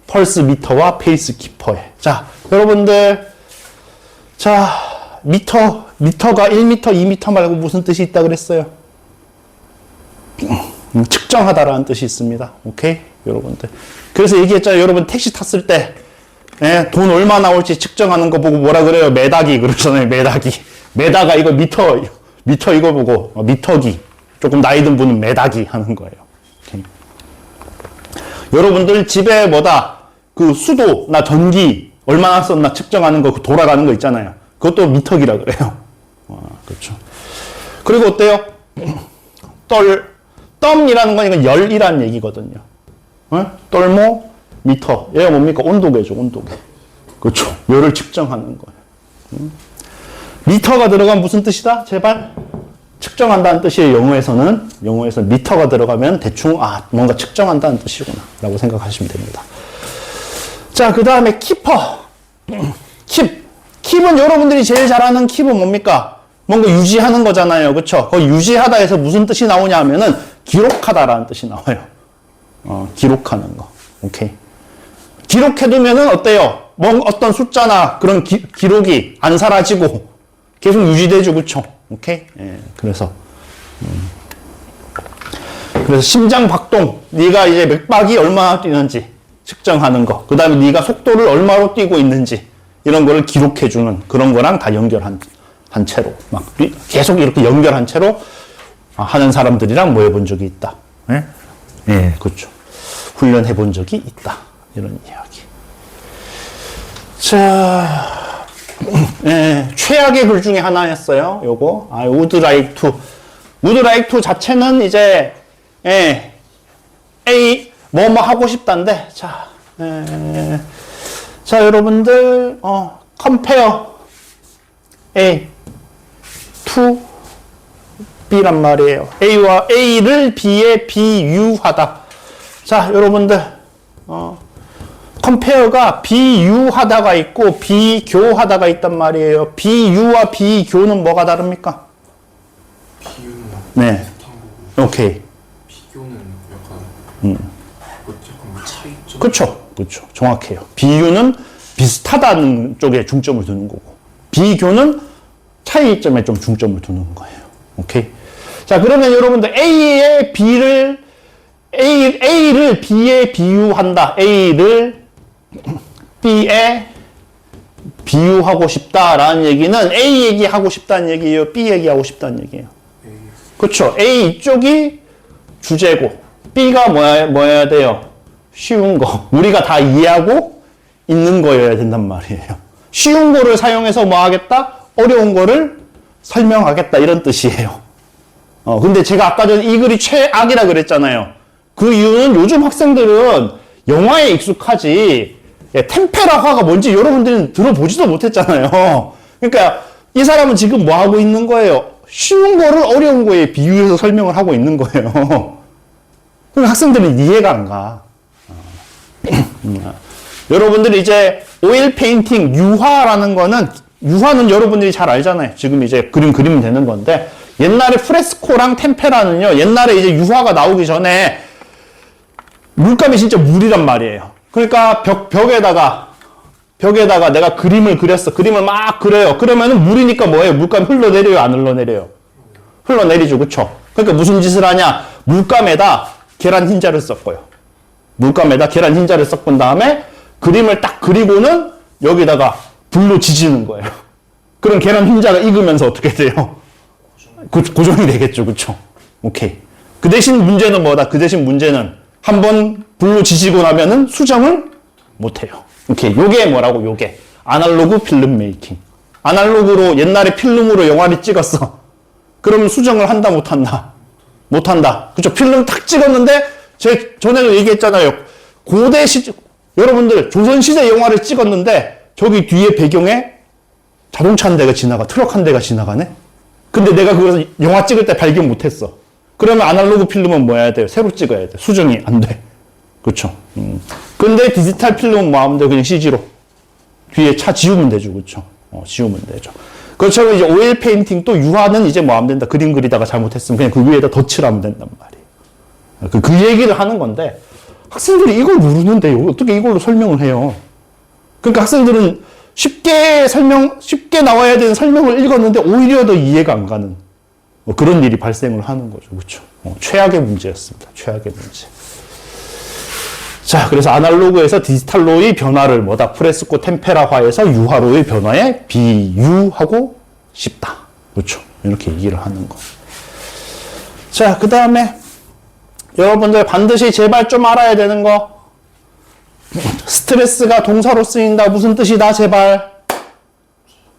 펄스 미터와 페이스 키퍼에. 자, 여러분들. 자, 미터가 1m, 2m 말고 무슨 뜻이 있다 그랬어요? 측정하다라는 뜻이 있습니다. 오케이? 여러분들. 그래서 얘기했잖아요. 여러분 택시 탔을 때, 돈 얼마 나올지 측정하는 거 보고 뭐라 그래요? 매다기 그러잖아요. 매다기. 매다가 이거 미터 이거 보고, 미터기. 조금 나이 든 분은 매다기 하는 거예요. 오케이. 여러분들 집에 뭐다? 그 수도나 전기 얼마나 썼나 측정하는 거, 그 돌아가는 거 있잖아요. 그것도 미터기라 그래요. 그렇죠. 그리고 어때요? 덤이라는 건 이건 열이라는 얘기거든요. 떨모, 미터. 얘가 뭡니까? 온도계죠, 온도계. 그렇죠. 열을 측정하는 거예요. 미터가 들어가면 무슨 뜻이다? 제발. 측정한다는 뜻이에요. 영어에서는 미터가 들어가면 대충 뭔가 측정한다는 뜻이구나 라고 생각하시면 됩니다. 자, 그 다음에 키퍼. 킵은 여러분들이 제일 잘 아는 킵은 뭡니까? 뭔가 유지하는 거잖아요. 그쵸? 거기 유지하다 해서 무슨 뜻이 나오냐 하면은 기록하다라는 뜻이 나와요. 기록하는 거. 오케이. 기록해두면은 어때요? 어떤 숫자나 그런 기록이 안 사라지고 계속 유지되죠. 그쵸? 오케이? 예, 그래서 심장 박동, 네가 이제 맥박이 얼마나 뛰는지 측정하는 거. 그 다음에 네가 속도를 얼마로 뛰고 있는지 이런 거를 기록해주는 그런 거랑 다 연결한 채로 막 계속 이렇게 연결한 채로 하는 사람들이랑 뭐 해본 적이 있다. 예? 예, 그렇죠. 훈련해 본 적이 있다. 이런 이야기. 자, 최악의 글 중에 하나였어요. 요거. would like to. would like to 자체는 이제, A, 뭐뭐 하고 싶다인데, 자, 자, 여러분들, compare A to B란 말이에요. A를 B에 비유하다. 자, 여러분들, 컴페어가 비유하다가 있고 비교하다가 있단 말이에요. 비유와 비교는 뭐가 다릅니까? 비유는 네. 비슷한 거고 오케이. 비교는 약간 약간 차이점. 그쵸. 정확해요. 비유는 비슷하다는 쪽에 중점을 두는 거고, 비교는 차이점에 좀 중점을 두는 거예요. 오케이. 자, 그러면 여러분들 A의 A를 B에 비유한다. A를 B에 비유하고 싶다라는 얘기는 A 얘기하고 싶다는 얘기예요? B 얘기하고 싶다는 얘기예요? 그쵸. A 이쪽이 주제고, B가 뭐여야 돼요? 쉬운 거. 우리가 다 이해하고 있는 거여야 된단 말이에요. 쉬운 거를 사용해서 뭐 하겠다? 어려운 거를 설명하겠다. 이런 뜻이에요. 근데 제가 아까 전에 이 글이 최악이라 그랬잖아요. 그 이유는 요즘 학생들은 영화에 익숙하지, 템페라화가 뭔지 여러분들은 들어보지도 못했잖아요. 그러니까 이 사람은 지금 뭐 하고 있는 거예요? 쉬운 거를 어려운 거에 비유해서 설명을 하고 있는 거예요. 그럼 학생들은 이해가 안 가. 여러분들이 이제 오일 페인팅, 유화라는 거는, 유화는 여러분들이 잘 알잖아요. 지금 이제 그리면 되는 건데, 옛날에 프레스코랑 템페라는요, 옛날에 이제 유화가 나오기 전에 물감이 진짜 물이란 말이에요. 그러니까 벽에다가 내가 그림을 그렸어. 그림을 막 그려요. 그러면은 물이니까 뭐예요? 물감 흘러내려요? 안 흘러내려요? 흘러내리죠. 그쵸? 그러니까 무슨 짓을 하냐? 물감에다 계란 흰자를 섞어요. 물감에다 계란 흰자를 섞은 다음에 그림을 딱 그리고는 여기다가 불로 지지는 거예요. 그럼 계란 흰자가 익으면서 어떻게 돼요? 고정이 되겠죠. 그쵸? 오케이. 그 대신 문제는 뭐다? 그 대신 문제는 한번 불로 지지고 나면은 수정을 못 해요. 오케이. 요게 뭐라고? 요게. 아날로그 필름 메이킹. 아날로그로 옛날에 필름으로 영화를 찍었어. 그러면 수정을 한다, 못 한다? 못 한다. 그쵸? 필름 탁 찍었는데, 전에도 얘기했잖아요. 고대 여러분들, 조선시대 영화를 찍었는데, 저기 뒤에 배경에 자동차 한 대가 지나가, 트럭 한 대가 지나가네? 근데 내가 그걸 영화 찍을 때 발견 못 했어. 그러면 아날로그 필름은 뭐 해야 돼요? 새로 찍어야 돼. 수정이 안 돼. 그쵸? 근데 디지털 필름은 뭐 하면 돼? 그냥 CG로. 뒤에 차 지우면 되죠. 그쵸? 지우면 되죠. 그렇죠. 이제 오일 페인팅 또 유화는 이제 뭐 하면 된다. 그림 그리다가 잘못했으면 그냥 그 위에다 덧칠 하면 된단 말이에요. 그 얘기를 하는 건데, 학생들이 이걸 모르는데 어떻게 이걸로 설명을 해요? 그러니까 학생들은 쉽게 나와야 되는 설명을 읽었는데 오히려 더 이해가 안 가는 그런 일이 발생을 하는 거죠. 그렇죠? 최악의 문제였습니다. 최악의 문제. 자, 그래서 아날로그에서 디지털로의 변화를 뭐다? 프레스코 템페라화에서 유화로의 변화에 비유하고 싶다. 그렇죠? 이렇게 얘기를 하는 거. 자, 그 다음에 여러분들 반드시 제발 좀 알아야 되는 거. 스트레스가 동사로 쓰인다. 무슨 뜻이다? 제발.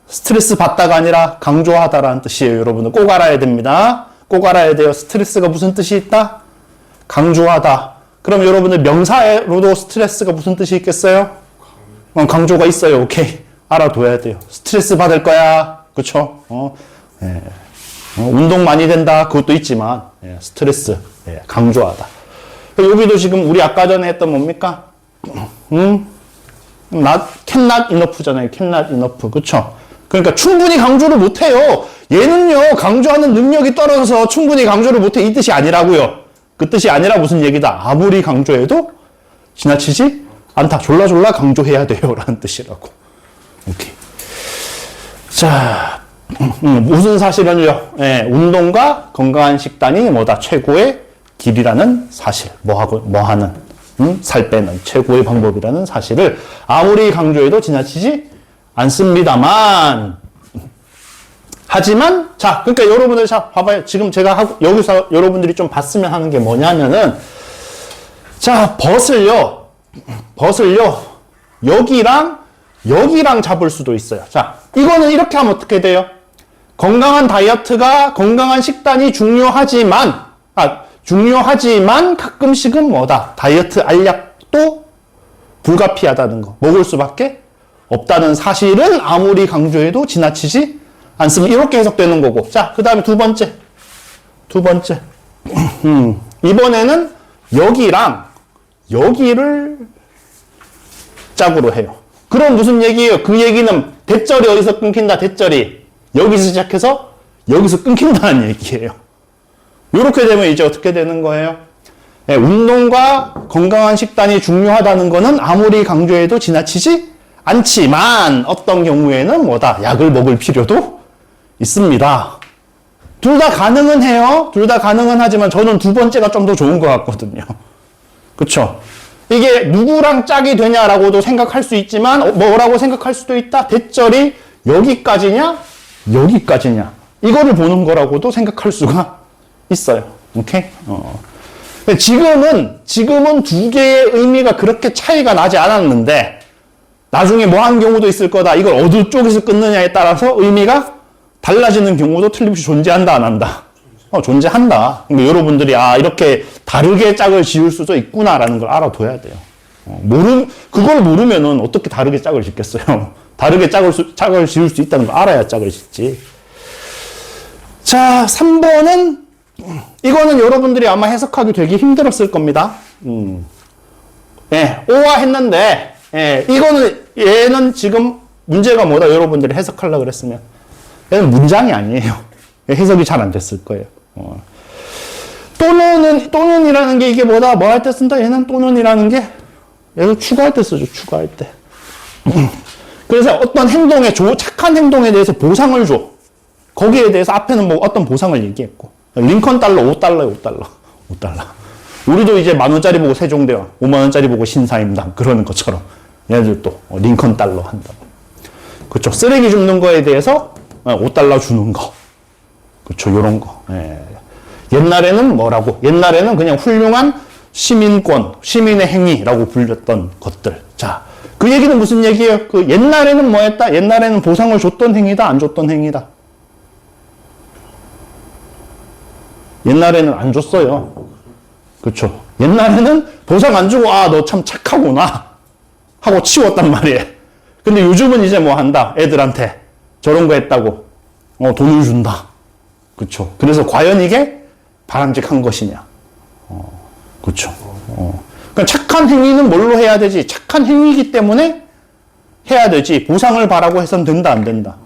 스트레스 받다가 아니라 강조하다라는 뜻이에요. 여러분들 꼭 알아야 됩니다. 꼭 알아야 돼요. 스트레스가 무슨 뜻이 있다? 강조하다. 그럼 여러분들 명사로도 스트레스가 무슨 뜻이 있겠어요? 강조가 있어요. 오케이. 알아둬야 돼요. 스트레스 받을 거야. 그쵸? 운동 많이 된다. 그것도 있지만, 스트레스. 강조하다. 여기도 지금 우리 아까 전에 했던 뭡니까? cannot enough잖아요. cannot enough. 그쵸? 그러니까 충분히 강조를 못해요. 얘는요, 강조하는 능력이 떨어져서 충분히 강조를 못해. 이 뜻이 아니라고요. 그 뜻이 아니라 무슨 얘기다? 아무리 강조해도 지나치지 않다. 졸라졸라 강조해야 돼요. 라는 뜻이라고. 오케이. 자, 무슨 사실은요? 운동과 건강한 식단이 뭐다? 최고의 길이라는 사실. 뭐하는? 살 빼는 최고의 방법이라는 사실을 아무리 강조해도 지나치지 않습니다만, 하지만, 자, 그러니까 여러분들, 자, 봐봐요. 지금 제가 여기서 여러분들이 좀 봤으면 하는 게 뭐냐면은, 자, 벗을요, 여기랑 잡을 수도 있어요. 자, 이거는 이렇게 하면 어떻게 돼요? 건강한 다이어트가, 건강한 식단이 중요하지만 가끔씩은 뭐다? 다이어트 알약도 불가피하다는 거. 먹을 수밖에 없다는 사실을 아무리 강조해도 지나치지 않습니다. 이렇게 해석되는 거고. 자, 그 다음에 두 번째. 이번에는 여기를 짝으로 해요. 그럼 무슨 얘기예요? 그 얘기는 대절이 어디서 끊긴다? 대절이 여기서 시작해서 여기서 끊긴다는 얘기예요. 이렇게 되면 이제 어떻게 되는 거예요? 예, 운동과 건강한 식단이 중요하다는 거는 아무리 강조해도 지나치지 않지만 어떤 경우에는 뭐다? 약을 먹을 필요도 있습니다. 둘 다 가능은 해요. 둘 다 가능은 하지만 저는 두 번째가 좀 더 좋은 것 같거든요. 그쵸? 이게 누구랑 짝이 되냐라고도 생각할 수 있지만 뭐라고 생각할 수도 있다. 대절이 여기까지냐? 여기까지냐? 이거를 보는 거라고도 생각할 수가 있어요. 오케이? 지금은 두 개의 의미가 그렇게 차이가 나지 않았는데 나중에 뭐 하는 경우도 있을 거다. 이걸 어느 쪽에서 끊느냐에 따라서 의미가 달라지는 경우도 틀림없이 존재한다, 안 한다? 존재한다. 근데 여러분들이 이렇게 다르게 짝을 지을 수도 있구나라는 걸 알아둬야 돼요. 그걸 모르면은 어떻게 다르게 짝을 짓겠어요? 다르게 짝을 지을 수 있다는 걸 알아야 짝을 짓지. 자, 3번은 이거는 여러분들이 아마 해석하기 되게 힘들었을 겁니다. 예, 오와 했는데, 예, 얘는 지금 문제가 뭐다? 여러분들이 해석하려고 그랬으면. 얘는 문장이 아니에요. 해석이 잘 안 됐을 거예요. 또는이라는 게 이게 뭐다? 뭐 할 때 쓴다? 얘는 또는이라는 게, 얘도 추가할 때 쓰죠, 추가할 때. 그래서 어떤 착한 행동에 대해서 보상을 줘. 거기에 대해서 앞에는 뭐 어떤 보상을 얘기했고. 링컨 달러, 5달러에 5달러. 우리도 이제 10,000원짜리 보고 세종대왕, 50,000원짜리 보고 신사임당, 그러는 것처럼. 얘네들도 링컨 달러 한다고. 그쵸. 쓰레기 줍는 거에 대해서 5달러 주는 거. 그쵸. 요런 거. 예. 옛날에는 뭐라고? 옛날에는 그냥 훌륭한 시민권, 시민의 행위라고 불렸던 것들. 자, 그 얘기는 무슨 얘기예요? 옛날에는 뭐 했다? 옛날에는 보상을 줬던 행위다? 안 줬던 행위다? 옛날에는 안 줬어요. 그쵸. 옛날에는 보상 안 주고, 너 참 착하구나. 하고 치웠단 말이에요. 근데 요즘은 이제 뭐 한다? 애들한테 저런 거 했다고. 돈을 준다. 그쵸. 그래서 과연 이게 바람직한 것이냐. 그쵸. 그러니까 착한 행위는 뭘로 해야 되지? 착한 행위이기 때문에 해야 되지. 보상을 바라고 해서는 된다, 안 된다?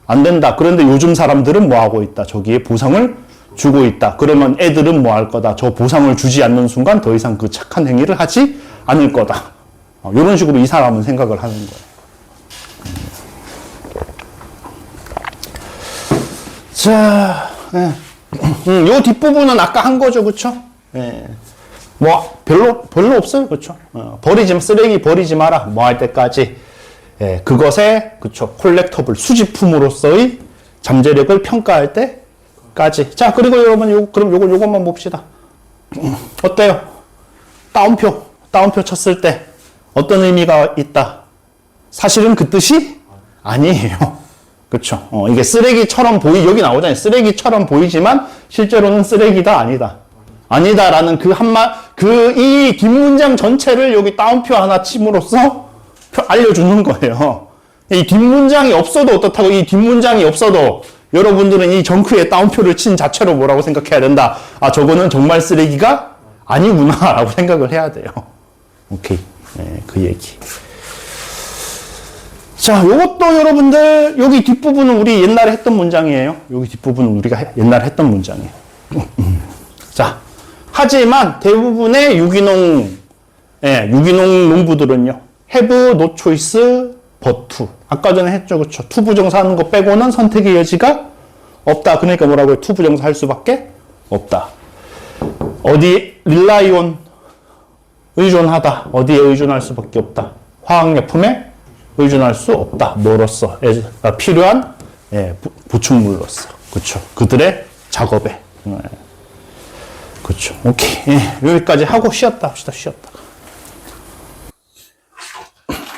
안 된다. 그런데 요즘 사람들은 뭐 하고 있다? 저기에 보상을 주고 있다. 그러면 애들은 뭐 할 거다? 저 보상을 주지 않는 순간 더 이상 그 착한 행위를 하지 않을 거다. 이런 식으로 이 사람은 생각을 하는 거예요. 자, 요 뒷부분은 아까 한 거죠, 그쵸? 예. 뭐, 별로 없어요, 그쵸? 쓰레기 버리지 마라. 뭐 할 때까지. 예, 그것에, 그쵸? 콜렉터블, 수집품으로서의 잠재력을 평가할 때까지. 자, 그리고 여러분, 그럼 요것만 봅시다. 어때요? 따옴표 쳤을 때 어떤 의미가 있다? 사실은 그 뜻이 아니에요. 그쵸? 이게 쓰레기처럼 여기 나오잖아요. 쓰레기처럼 보이지만 실제로는 쓰레기다, 아니다. 아니다라는 이 뒷문장 전체를 여기 따옴표 하나 침으로써 알려주는 거예요. 이 뒷문장이 없어도 어떻다고, 이 뒷문장이 없어도 여러분들은 이 정크에 따옴표를 친 자체로 뭐라고 생각해야 된다. 저거는 정말 쓰레기가 아니구나 라고 생각을 해야 돼요. 오케이. 네, 그 얘기. 자, 요것도 여러분들, 여기 뒷부분은 우리 옛날에 했던 문장이에요. 여기 뒷부분은 우리가 옛날에 했던 문장이에요. 자, 하지만 대부분의 유기농 농부들은요, have no choice but to. 아까 전에 했죠, 그쵸? to 부정사 하는 거 빼고는 선택의 여지가 없다. 그러니까 뭐라고요? to 부정사 할 수밖에 없다. rely on, 의존하다. 어디에 의존할 수밖에 없다. 화학약품에 의존할 수 없다. 뭐로써? 필요한 보충물로서. 그쵸. 그들의 작업에. 그쵸. 오케이. 여기까지 하고 쉬었다 합시다. 쉬었다.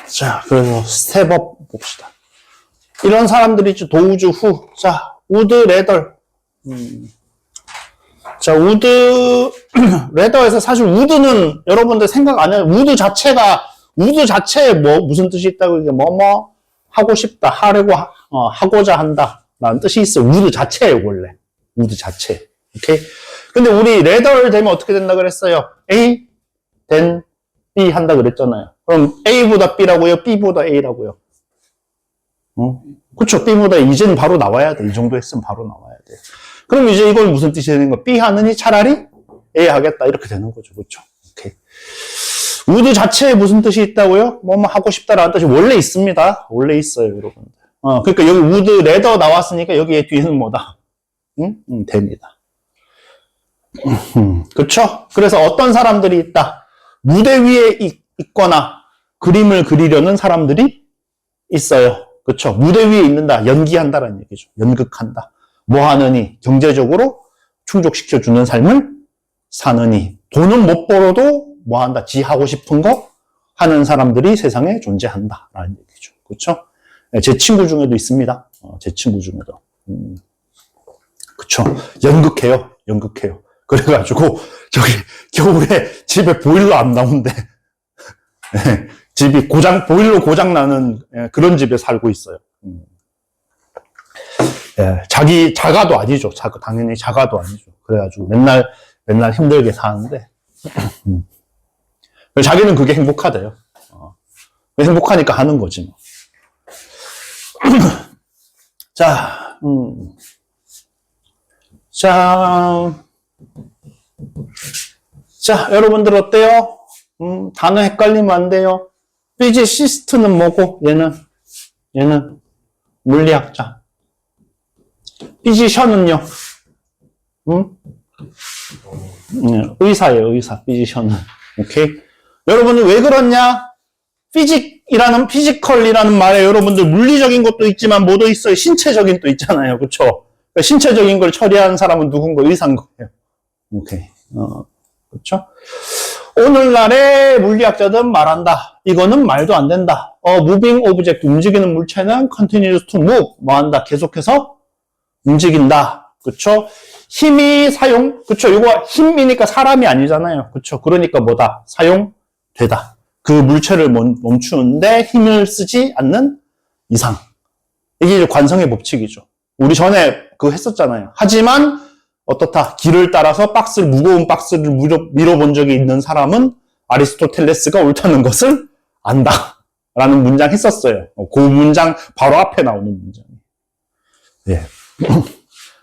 자, 그래서 스텝업 봅시다. 이런 사람들이 있죠. 도우주 후. 자, 우드 레더. 자, 우드 레더에서 사실 우드는 여러분들 생각 안 해요. 우드 자체에 무슨 뜻이 있다고, 이게 하고 싶다, 하고자 한다, 라는 뜻이 있어요. 우드 자체예요, 원래. 우드 자체. 오케이? 근데 우리 레더를 되면 어떻게 된다 그랬어요? A, then B 한다 그랬잖아요. 그럼 A보다 B라고요? B보다 A라고요? 그쵸. B보다 이제는 바로 나와야 돼. 이 정도 했으면 바로 나와야 돼. 그럼 이제 이걸 무슨 뜻이 되는 거야? B 하느니 차라리 A 하겠다. 이렇게 되는 거죠. 그쵸. 오케이. would 자체에 무슨 뜻이 있다고요? 뭐 하고 싶다라는 뜻이 원래 있습니다. 원래 있어요, 여러분들. 그러니까 여기 would rather 나왔으니까 여기에 뒤에는 뭐다? 됩니다. 그쵸? 그래서 어떤 사람들이 있다. 무대 위에 있거나 그림을 그리려는 사람들이 있어요. 그쵸? 무대 위에 있는다. 연기한다라는 얘기죠. 연극한다. 뭐 하느니? 경제적으로 충족시켜주는 삶을 사느니. 돈은 못 벌어도 뭐 한다. 지 하고 싶은 거 하는 사람들이 세상에 존재한다라는 얘기죠. 그쵸? 제 친구 중에도 있습니다. 제 친구 중에도. 그쵸? 연극해요. 연극해요. 그래가지고 저기 겨울에 집에 보일러 안 나온대. 집이 보일러 고장 나는 그런 집에 살고 있어요. 자가도 아니죠. 당연히 자가도 아니죠. 그래가지고 맨날 힘들게 사는데 자기는 그게 행복하대요. 행복하니까 하는 거지 뭐. 자, 여러분들 어때요? 단어 헷갈리면 안 돼요. 피지시스트는 뭐고? 얘는 물리학자. 피지션은요? 의사예요, 의사. 피지션은. 오케이? 여러분은 왜 그렇냐? 피지컬이라는 말에 여러분들 물리적인 것도 있지만 뭐도 있어요? 신체적인 또 있잖아요. 그쵸? 그러니까 신체적인 걸 처리하는 사람은 누군가 의사인 거예요. 오케이. 그렇죠? 오늘날의 물리학자들은 말한다. 이거는 말도 안 된다. moving object, 움직이는 물체는 continues to move, 뭐한다? 계속해서 움직인다. 그렇죠? 힘이 그렇죠? 이거 힘이니까 사람이 아니잖아요. 그렇죠? 그러니까 뭐다? 사용되다. 그 물체를 멈추는데 힘을 쓰지 않는 이상. 이게 관성의 법칙이죠. 우리 전에 그거 했었잖아요. 하지만 어떻다? 길을 따라서 무거운 박스를 밀어본 적이 있는 사람은 아리스토텔레스가 옳다는 것을 안다. 라는 문장 했었어요. 그 문장 바로 앞에 나오는 문장이에요. 예.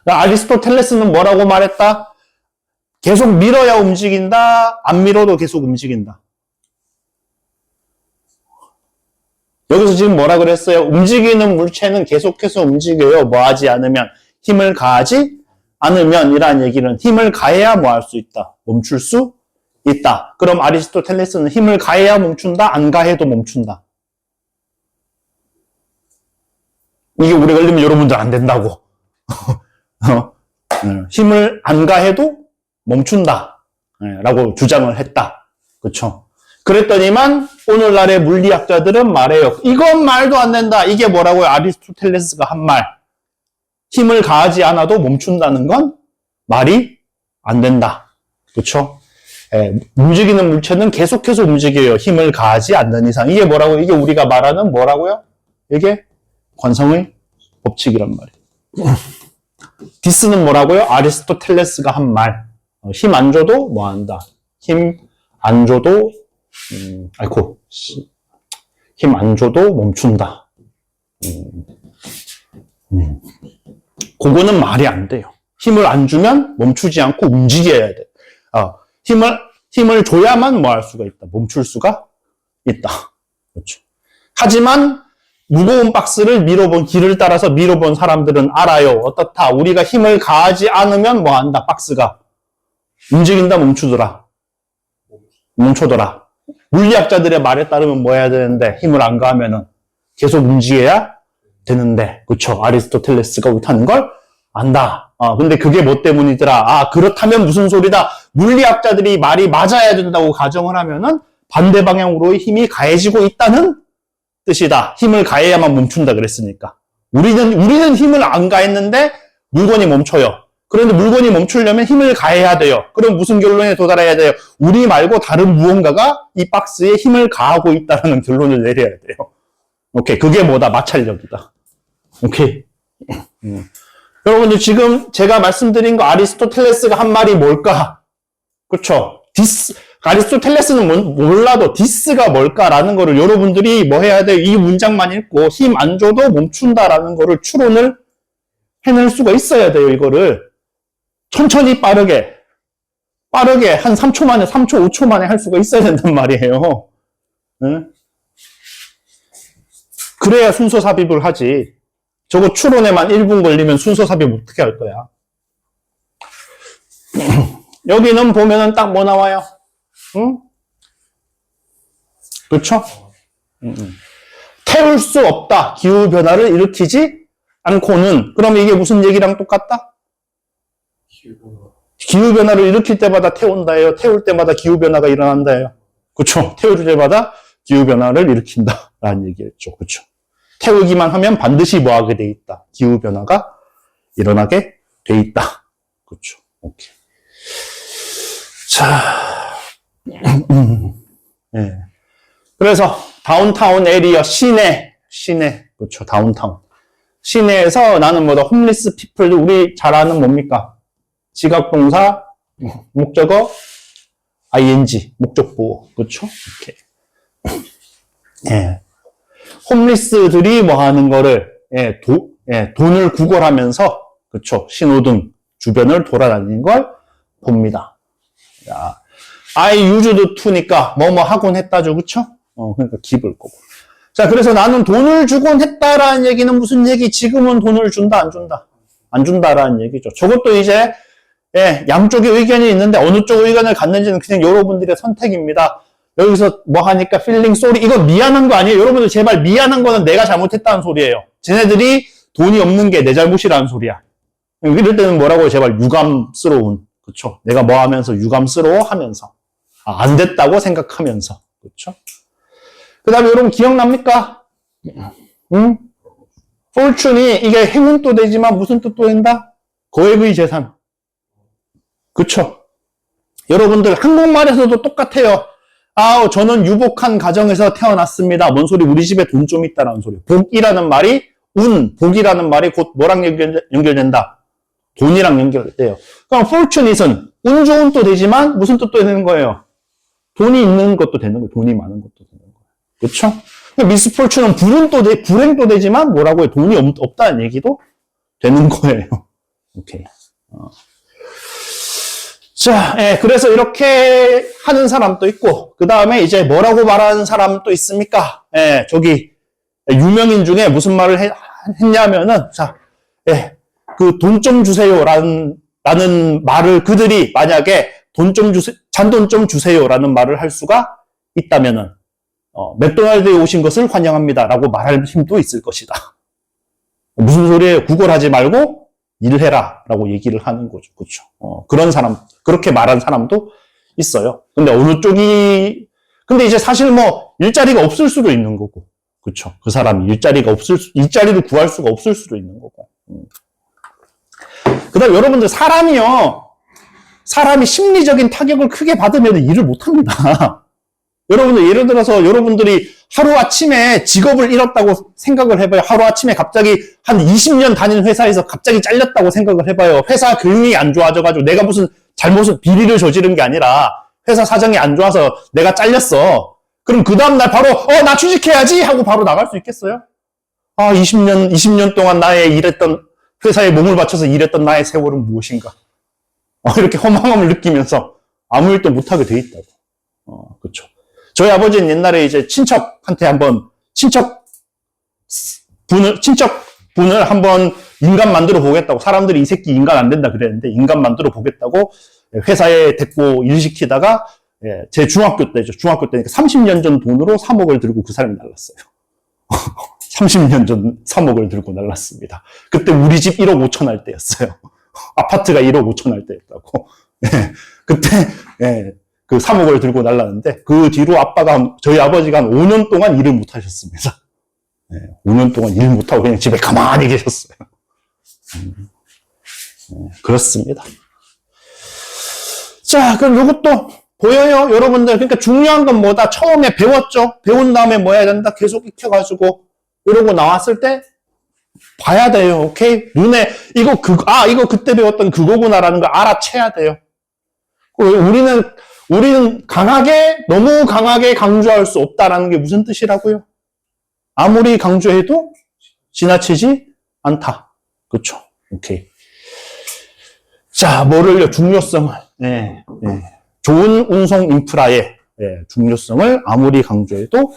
아리스토텔레스는 뭐라고 말했다? 계속 밀어야 움직인다. 안 밀어도 계속 움직인다. 여기서 지금 뭐라 그랬어요? 움직이는 물체는 계속해서 움직여요. 뭐 하지 않으면. 힘을 가하지 않으면 이라는 얘기는 힘을 가해야 뭐 할 수 있다. 멈출 수 있다. 그럼 아리스토텔레스는 힘을 가해야 멈춘다. 안 가해도 멈춘다. 이게 오래 걸리면 여러분들 안 된다고. 힘을 안 가해도 멈춘다. 라고 주장을 했다. 그렇죠? 그랬더니만 오늘날의 물리학자들은 말해요. 이건 말도 안 된다. 이게 뭐라고요? 아리스토텔레스가 한 말. 힘을 가하지 않아도 멈춘다는 건 말이 안 된다. 그렇죠? 움직이는 물체는 계속해서 움직여요. 힘을 가하지 않는 이상. 이게 뭐라고요? 이게 우리가 말하는 뭐라고요? 이게 관성의 법칙이란 말이에요. 디스는 뭐라고요? 아리스토텔레스가 한 말. 힘 안 줘도 뭐 한다. 힘 안 줘도 힘 안 줘도 멈춘다. 그거는 말이 안 돼요. 힘을 안 주면 멈추지 않고 움직여야 돼. 힘을 줘야만 뭐 할 수가 있다. 멈출 수가 있다. 그렇죠. 하지만 무거운 박스를 길을 따라서 밀어본 사람들은 알아요. 어떻다? 우리가 힘을 가하지 않으면 뭐 한다? 박스가 움직인다, 멈추더라. 멈춰더라. 물리학자들의 말에 따르면 뭐 해야 되는데 힘을 안 가하면은 계속 움직여야 되는데, 그쵸? 아리스토텔레스가 옳다는 걸 안다. 근데 그게 뭐 때문이더라? 그렇다면 무슨 소리다? 물리학자들이 말이 맞아야 된다고 가정을 하면은 반대 방향으로의 힘이 가해지고 있다는 뜻이다. 힘을 가해야만 멈춘다 그랬으니까. 우리는 힘을 안 가했는데 물건이 멈춰요. 그런데 물건이 멈추려면 힘을 가해야 돼요. 그럼 무슨 결론에 도달해야 돼요? 우리 말고 다른 무언가가 이 박스에 힘을 가하고 있다는 결론을 내려야 돼요. 오케이. 그게 뭐다? 마찰력이다. 오케이. 여러분들 지금 제가 말씀드린 거 아리스토텔레스가 한 말이 뭘까? 그렇죠? 아리스토텔레스는 몰라도 디스가 뭘까라는 거를 여러분들이 뭐 해야 돼요? 이 문장만 읽고 힘 안 줘도 멈춘다라는 거를 추론을 해낼 수가 있어야 돼요, 이거를. 천천히 빠르게 한 3초 만에, 3초, 5초 만에 할 수가 있어야 된단 말이에요. 응? 그래야 순서 삽입을 하지. 저거 추론에만 1분 걸리면 순서 삽입 어떻게 할 거야? 여기는 보면은 딱 뭐 나와요? 응? 그렇죠? 태울 수 없다. 기후변화를 일으키지 않고는. 그럼 이게 무슨 얘기랑 똑같다? 기후변화를 일으킬 때마다 태운다예요. 태울 때마다 기후변화가 일어난다예요. 그렇죠? 태울 때마다 기후변화를 일으킨다. 라는 얘기였죠. 그렇죠? 태우기만 하면 반드시 뭐 하게 돼 있다. 기후변화가 일어나게 돼 있다. 그렇죠? 오케이. 자, 네. 그래서 다운타운 에리어 시내, 그렇죠? 다운타운 시내에서 나는 뭐다 홈리스 피플 우리 잘 아는 뭡니까? 지각동사 목적어 ing 목적보호 그렇죠? 이렇게 예. 홈리스들이 뭐 하는 거를 돈을 구걸하면서 그렇죠? 신호등 주변을 돌아다니는 걸 봅니다. 자, I used to니까 뭐뭐 하곤 했다죠, 그렇죠? 그러니까 기브일 거고. 자, 그래서 나는 돈을 주곤 했다라는 얘기는 무슨 얘기? 지금은 돈을 준다, 안 준다? 안 준다라는 얘기죠. 저것도 이제 양쪽의 의견이 있는데 어느 쪽 의견을 갖는지는 그냥 여러분들의 선택입니다. 여기서 뭐 하니까 feeling sorry 이거 미안한 거 아니에요? 여러분들 제발 미안한 거는 내가 잘못했다는 소리예요. 쟤네들이 돈이 없는 게 내 잘못이라는 소리야. 이럴 때는 뭐라고요? 제발 유감스러운 그렇죠? 내가 뭐 하면서 유감스러워 하면서 안 됐다고 생각하면서 그렇죠? 그 다음에 여러분 기억납니까? fortune이 이게 행운도 되지만 무슨 뜻도 된다? 거액의 재산. 그쵸? 여러분들 한국말에서도 똑같아요. 저는 유복한 가정에서 태어났습니다. 뭔 소리? 우리 집에 돈 좀 있다라는 소리. 복이라는 말이 복이라는 말이 곧 뭐랑 연결된다? 돈이랑 연결돼요. 그럼 fortune은 운 좋은 또 되지만 무슨 뜻도 되는 거예요? 돈이 있는 것도 되는 거예요. 돈이 많은 것도 되는 거예요. 그렇죠? 미스포춘은 불행도 되지만 뭐라고 해요? 돈이 없다는 얘기도 되는 거예요. 오케이. 자, 그래서 이렇게 하는 사람도 있고, 그 다음에 이제 뭐라고 말하는 사람도 있습니까? 저기, 유명인 중에 무슨 말을 했냐면은, 자, 그 돈 좀 주세요. 라는 말을 그들이 만약에 잔돈 좀 주세요. 라는 말을 할 수가 있다면은, 맥도날드에 오신 것을 환영합니다. 라고 말할 힘도 있을 것이다. 무슨 소리예요? 구걸하지 말고 일해라. 라고 얘기를 하는 거죠. 그렇죠? 그런 사람, 그렇게 말한 사람도 있어요. 근데 근데 이제 사실 뭐 일자리가 없을 수도 있는 거고. 그렇죠? 그 사람이 일자리를 구할 수가 없을 수도 있는 거고. 그 다음에 여러분들 사람이 심리적인 타격을 크게 받으면 일을 못 합니다. 여러분들 예를 들어서 여러분들이 하루아침에 직업을 잃었다고 생각을 해봐요. 하루아침에 갑자기 한 20년 다닌 회사에서 갑자기 잘렸다고 생각을 해봐요. 회사 경영이 안 좋아져가지고 내가 무슨 비리를 저지른 게 아니라 회사 사정이 안 좋아서 내가 잘렸어. 그럼 그 다음날 바로 나 취직해야지 하고 바로 나갈 수 있겠어요? 20년 동안 회사에 몸을 바쳐서 일했던 나의 세월은 무엇인가? 이렇게 허망함을 느끼면서 아무 일도 못하게 돼 있다고. 그렇죠. 저희 아버지는 옛날에 이제 친척분을 한번 인간 만들어 보겠다고, 사람들이 이 새끼 인간 안 된다 그랬는데 인간 만들어 보겠다고 회사에 데리고 일시키다가 제 중학교 때니까 30년 전 돈으로 3억을 들고 그 사람이 날랐어요. 30년 전 3억을 들고 날랐습니다. 그때 우리 집 1억 5천 할 때였어요. 아파트가 1억 5천 할 때였다고. 그때 그 3억을 들고 날랐는데 그 뒤로 저희 아버지가 한 5년 동안 일을 못 하셨습니다. 5년 동안 일 못하고 그냥 집에 가만히 계셨어요. 그렇습니다. 자, 그럼 이것도 보여요, 여러분들. 그러니까 중요한 건 뭐다? 처음에 배웠죠? 배운 다음에 뭐 해야 된다? 계속 익혀가지고 이러고 나왔을 때 봐야 돼요. 오케이? 눈에 이거 그때 배웠던 그거구나라는 걸 알아채야 돼요. 우리는 너무 강하게 강조할 수 없다라는 게 무슨 뜻이라고요? 아무리 강조해도 지나치지 않다. 그렇죠? 오케이. 자, 뭐를요? 중요성을. 좋은 운송 인프라의 중요성을 아무리 강조해도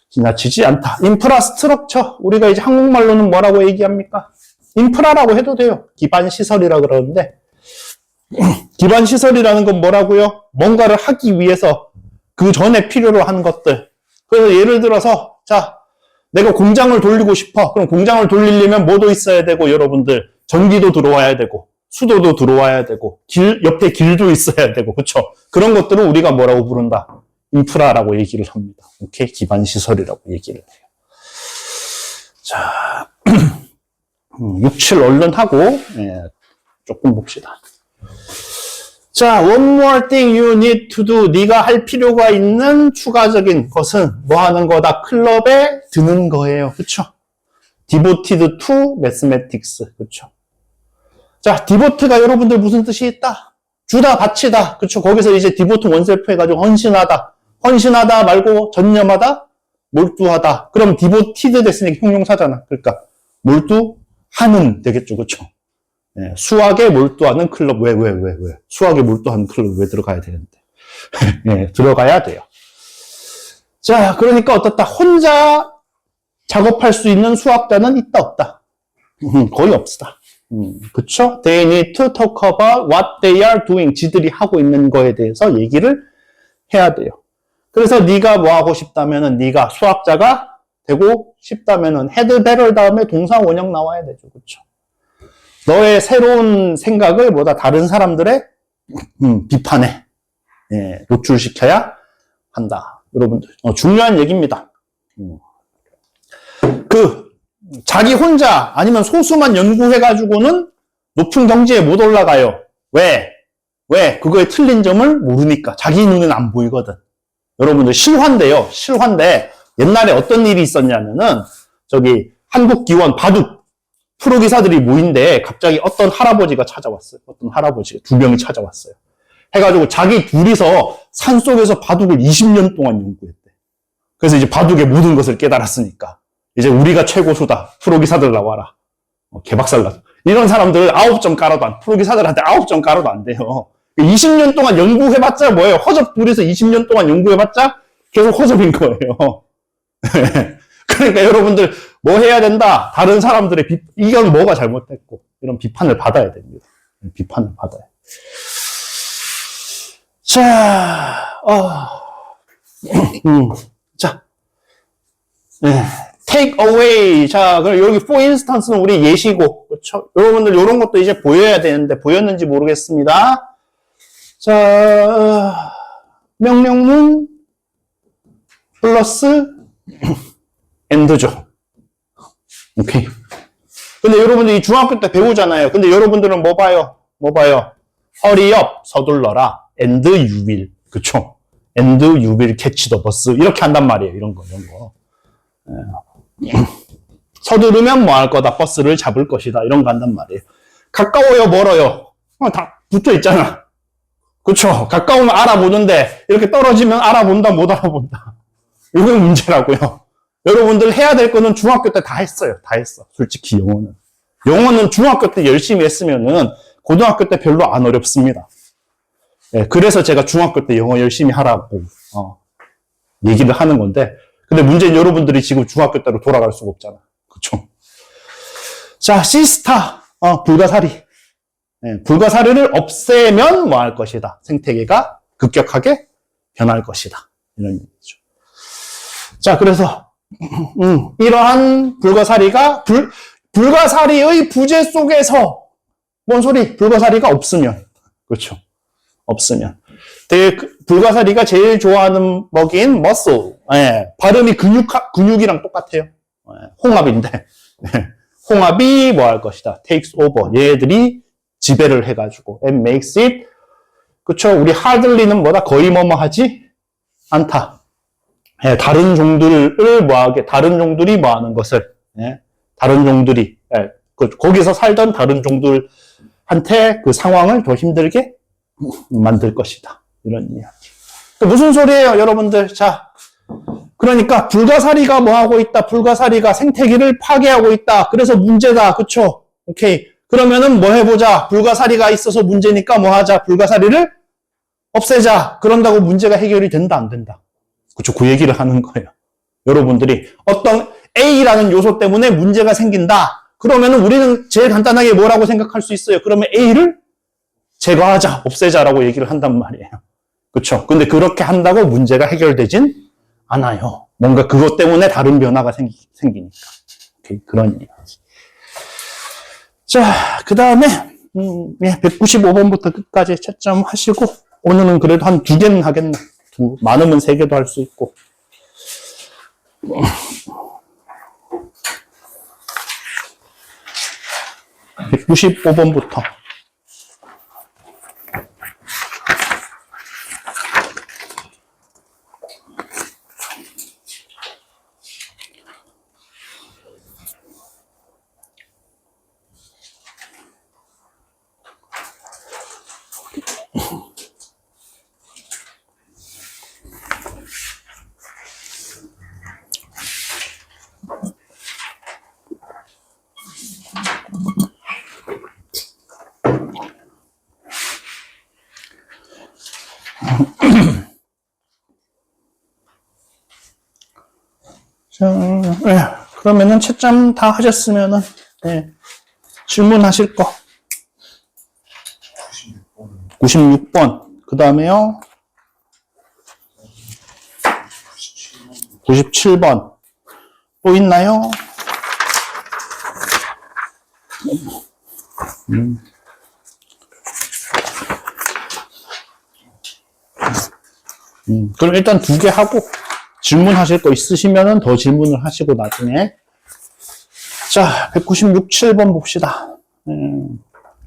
지나치지 않다. 인프라스트럭처. 우리가 이제 한국말로는 뭐라고 얘기합니까? 인프라라고 해도 돼요. 기반 시설이라 그러는데 기반 시설이라는 건 뭐라고요? 뭔가를 하기 위해서 그 전에 필요로 한 것들. 그래서 예를 들어서 자, 내가 공장을 돌리고 싶어. 그럼 공장을 돌리려면 뭐도 있어야 되고 여러분들 전기도 들어와야 되고 수도도 들어와야 되고 옆에 길도 있어야 되고 그렇죠? 그런 것들을 우리가 뭐라고 부른다? 인프라라고 얘기를 합니다. 오케이? 기반 시설이라고 얘기를 해요. 자, 6, 7 얼른 하고 조금 봅시다. 자, one more thing you need to do. 네가 할 필요가 있는 추가적인 것은 뭐 하는 거다? 클럽에 드는 거예요. 그쵸? devoted to mathematics. 그쵸? 자, devote가 여러분들 무슨 뜻이 있다? 주다, 바치다. 그쵸? 거기서 이제 devote oneself 해가지고 헌신하다. 헌신하다 말고 전념하다, 몰두하다. 그럼 devoted 됐으니까 형용사잖아. 그러니까 몰두하는 되겠죠. 그쵸? 수학에 몰두하는 클럽. 왜? 수학에 몰두하는 클럽 왜 들어가야 되는데? 들어가야 돼요. 자, 그러니까 어떻다? 혼자 작업할 수 있는 수학자는 있다, 없다? 거의 없다. 그쵸? They need to talk about what they are doing. 지들이 하고 있는 거에 대해서 얘기를 해야 돼요. 그래서 네가 뭐 하고 싶다면은 네가 수학자가 되고 싶다면은 head better 다음에 동사 원형 나와야 되죠. 그쵸? 너의 새로운 생각을 보다 다른 사람들의 비판에 노출시켜야 한다. 여러분들 중요한 얘기입니다. 자기 혼자 아니면 소수만 연구해가지고는 높은 경지에 못 올라가요. 왜? 그거의 틀린 점을 모르니까. 자기 눈에는 안 보이거든. 여러분들 실화인데요. 실화인데 옛날에 어떤 일이 있었냐면은 저기 한국기원 바둑 프로기사들이 모인데 갑자기 어떤 할아버지가 찾아왔어요. 어떤 할아버지가 2명이 찾아왔어요. 해가지고 자기 둘이서 산속에서 바둑을 20년 동안 연구했대. 그래서 이제 바둑의 모든 것을 깨달았으니까 이제 우리가 최고수다. 프로기사들 나와라. 개박살나. 이런 사람들 9점 깔아도 프로기사들한테 9점 깔아도 안 돼요. 20년 동안 연구해봤자 뭐예요? 허접 둘이서 20년 동안 연구해봤자 계속 허접인 거예요. 그러니까 여러분들 뭐 해야 된다? 다른 사람들의 이건 뭐가 잘못됐고 이런 비판을 받아야 됩니다. 비판을 받아야. 자, 자, take away. 자, 그럼 여기 for instance는 우리 예시고, 그렇죠? 여러분들 이런 것도 이제 보여야 되는데 보였는지 모르겠습니다. 자, 명령문 플러스 and죠. 오케이. 근데 여러분들 이 중학교 때 배우잖아요. 근데 여러분들은 뭐 봐요? hurry up, 서둘러라. and you will. 그쵸? and you will catch the bus. 이렇게 한단 말이에요. 이런 거. 서두르면 뭐 할 거다. 버스를 잡을 것이다. 이런 거 한단 말이에요. 가까워요, 멀어요? 다 붙어 있잖아. 그쵸? 가까우면 알아보는데, 이렇게 떨어지면 알아본다, 못 알아본다. 이게 문제라고요. 여러분들 해야 될 거는 중학교 때 다 했어요. 다 했어. 솔직히 영어는. 영어는 중학교 때 열심히 했으면은 고등학교 때 별로 안 어렵습니다. 그래서 제가 중학교 때 영어 열심히 하라고 얘기를 하는 건데, 근데 문제는 여러분들이 지금 중학교 때로 돌아갈 수가 없잖아. 그쵸? 자, 시스타, 불가사리. 불가사리를 없애면 뭐 할 것이다. 생태계가 급격하게 변할 것이다. 이런 얘기죠. 자, 그래서 이러한 불가사리가 불가사리의 부재 속에서 뭔 소리? 불가사리가 없으면 그렇죠. 없으면 불가사리가 제일 좋아하는 먹이인 머슬. 발음이 근육이랑 똑같아요. 홍합인데 홍합이 뭐 할 것이다. takes over. 얘들이 지배를 해가지고 and makes it 그렇죠. 우리 hardly는 뭐다? 거의 뭐뭐 하지 않다. 다른 종들을 뭐하게, 다른 종들이 뭐하는 것을, 다른 종들이, 거기서 살던 다른 종들한테 그 상황을 더 힘들게 만들 것이다. 이런 이야기. 무슨 소리예요, 여러분들? 자, 그러니까 불가사리가 뭐 하고 있다? 불가사리가 생태계를 파괴하고 있다. 그래서 문제다. 그쵸? 오케이. 그러면은 뭐 해보자. 불가사리가 있어서 문제니까 뭐 하자. 불가사리를 없애자. 그런다고 문제가 해결이 된다, 안 된다? 그쵸? 그 얘기를 하는 거예요. 여러분들이 어떤 A라는 요소 때문에 문제가 생긴다. 그러면은 우리는 제일 간단하게 뭐라고 생각할 수 있어요? 그러면 A를 제거하자, 없애자라고 얘기를 한단 말이에요. 그쵸? 근데 그렇게 한다고 문제가 해결되진 않아요. 뭔가 그것 때문에 다른 변화가 생기니까. 오케이, 그런 이야기. 자, 그 다음에, 195번부터 끝까지 채점하시고, 오늘은 그래도 한 2개는 하겠네. 많으면 3개도 할 수 있고. 195번부터. 자, 그러면은 채점 다 하셨으면은, 질문하실 거. 96번. 그 다음에요. 97번. 또 있나요? 그럼 일단 2개 하고, 질문하실 거 있으시면은 더 질문을 하시고 나중에. 자, 196, 7번 봅시다.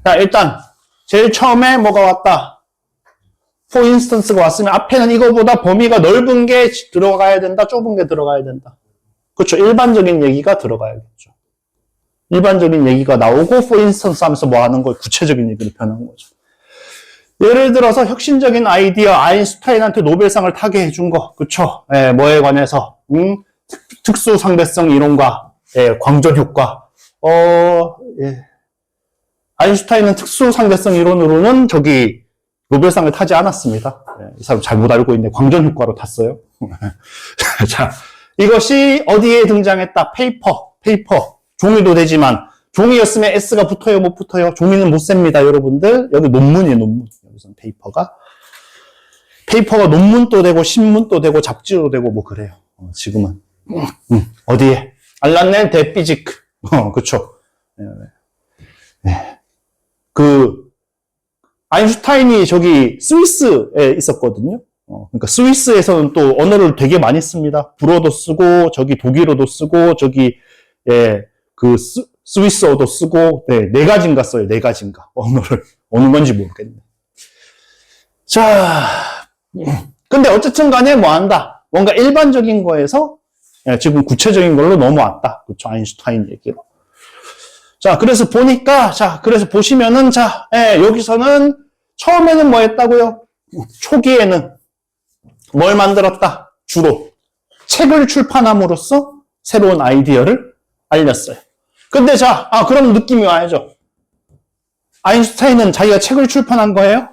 자, 일단, 제일 처음에 뭐가 왔다? for instance가 왔으면 앞에는 이거보다 범위가 넓은 게 들어가야 된다, 좁은 게 들어가야 된다. 그렇죠. 일반적인 얘기가 들어가야겠죠. 일반적인 얘기가 나오고 for instance 하면서 뭐 하는 거예요? 구체적인 얘기를 표현한 거죠. 예를 들어서 혁신적인 아이디어 아인슈타인한테 노벨상을 타게 해준 거, 그쵸? 뭐에 관해서 특수 상대성 이론과 광전 효과. 아인슈타인은 특수 상대성 이론으로는 노벨상을 타지 않았습니다. 이 사람 잘못 알고 있네. 광전 효과로 탔어요. 자, 이것이 어디에 등장했다? 페이퍼. 종이도 되지만 종이였으면 S가 붙어요, 못 붙어요? 종이는 못 셉니다, 여러분들. 여기 논문이에요, 논문. 여기서는 페이퍼가 논문도 되고, 신문도 되고, 잡지도 되고, 뭐 그래요. 지금은. 어디에? 알란넬 데 피지크. 그쵸. 아인슈타인이 스위스에 있었거든요. 그러니까 스위스에서는 또 언어를 되게 많이 씁니다. 불어도 쓰고, 독일어도 쓰고, 스위스어도 쓰고, 4가지인가 써요, 4가지인가. 언어를. 어느 건지 모르겠네. 자, 근데 어쨌든 간에 뭐 한다? 뭔가 일반적인 거에서 지금 구체적인 걸로 넘어왔다. 그쵸, 아인슈타인 얘기로. 자, 그래서 보니까, 그래서 보시면은, 여기서는 처음에는 뭐 했다고요? 초기에는 뭘 만들었다? 주로 책을 출판함으로써 새로운 아이디어를 알렸어요. 근데 그럼 느낌이 와야죠. 아인슈타인은 자기가 책을 출판한 거예요?